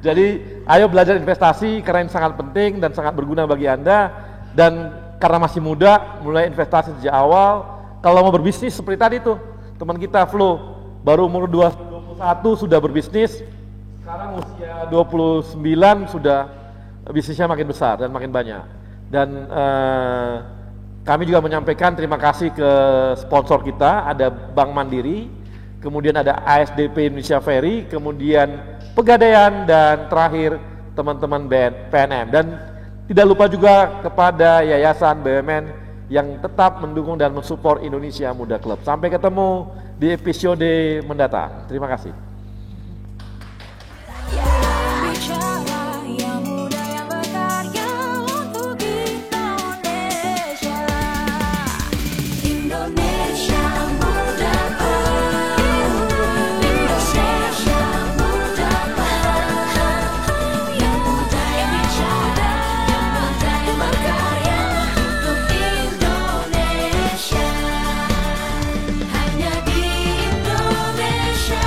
Jadi ayo belajar investasi karena ini sangat penting dan sangat berguna bagi Anda. Dan karena masih muda, mulai investasi sejak awal. Kalau mau berbisnis seperti tadi tuh, teman kita Flo, baru umur 21 sudah berbisnis. Sekarang usia 29 sudah bisnisnya makin besar dan makin banyak. Dan kami juga menyampaikan terima kasih ke sponsor kita, ada Bank Mandiri, kemudian ada ASDP Indonesia Ferry, kemudian Pegadaian, dan terakhir teman-teman PNM. Dan tidak lupa juga kepada Yayasan BUMN yang tetap mendukung dan mensupport Indonesia Muda Club. Sampai ketemu di episode mendatang. Terima kasih. Hanya di Indonesia.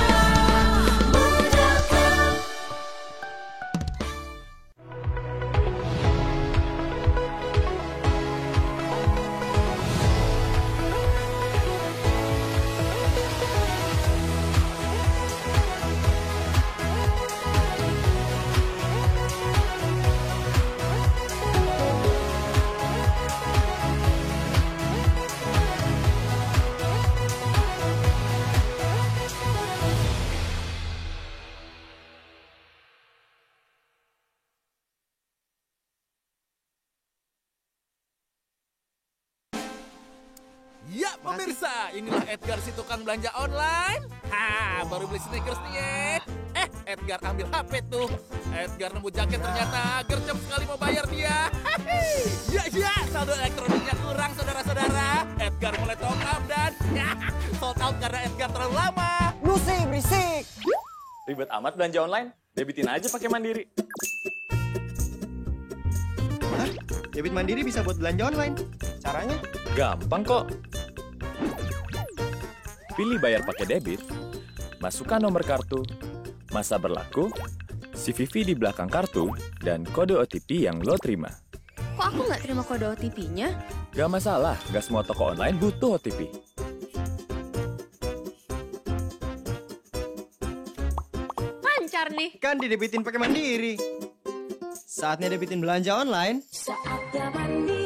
Pemirsa, inilah Edgar si tukang belanja online. Baru beli sneakers nih ya. Edgar ambil HP tuh. Edgar nemu jaket ternyata gercep sekali mau bayar dia. Ya, saldo elektroniknya kurang saudara-saudara. Edgar mulai top up dan sold out karena Edgar terlalu lama. Lu sih berisik. Ribet amat belanja online? Debitin aja pakai Mandiri. Hah? Debit Mandiri bisa buat belanja online? Caranya? Gampang kok. Pilih bayar pakai debit, masukkan nomor kartu, masa berlaku, CVV di belakang kartu, dan kode OTP yang lo terima. Kok aku nggak terima kode OTP-nya? Gak masalah, gak semua toko online butuh OTP. Lancar nih. Kan didebitin pakai Mandiri. Saatnya debitin belanja online. Saatnya Mandiri.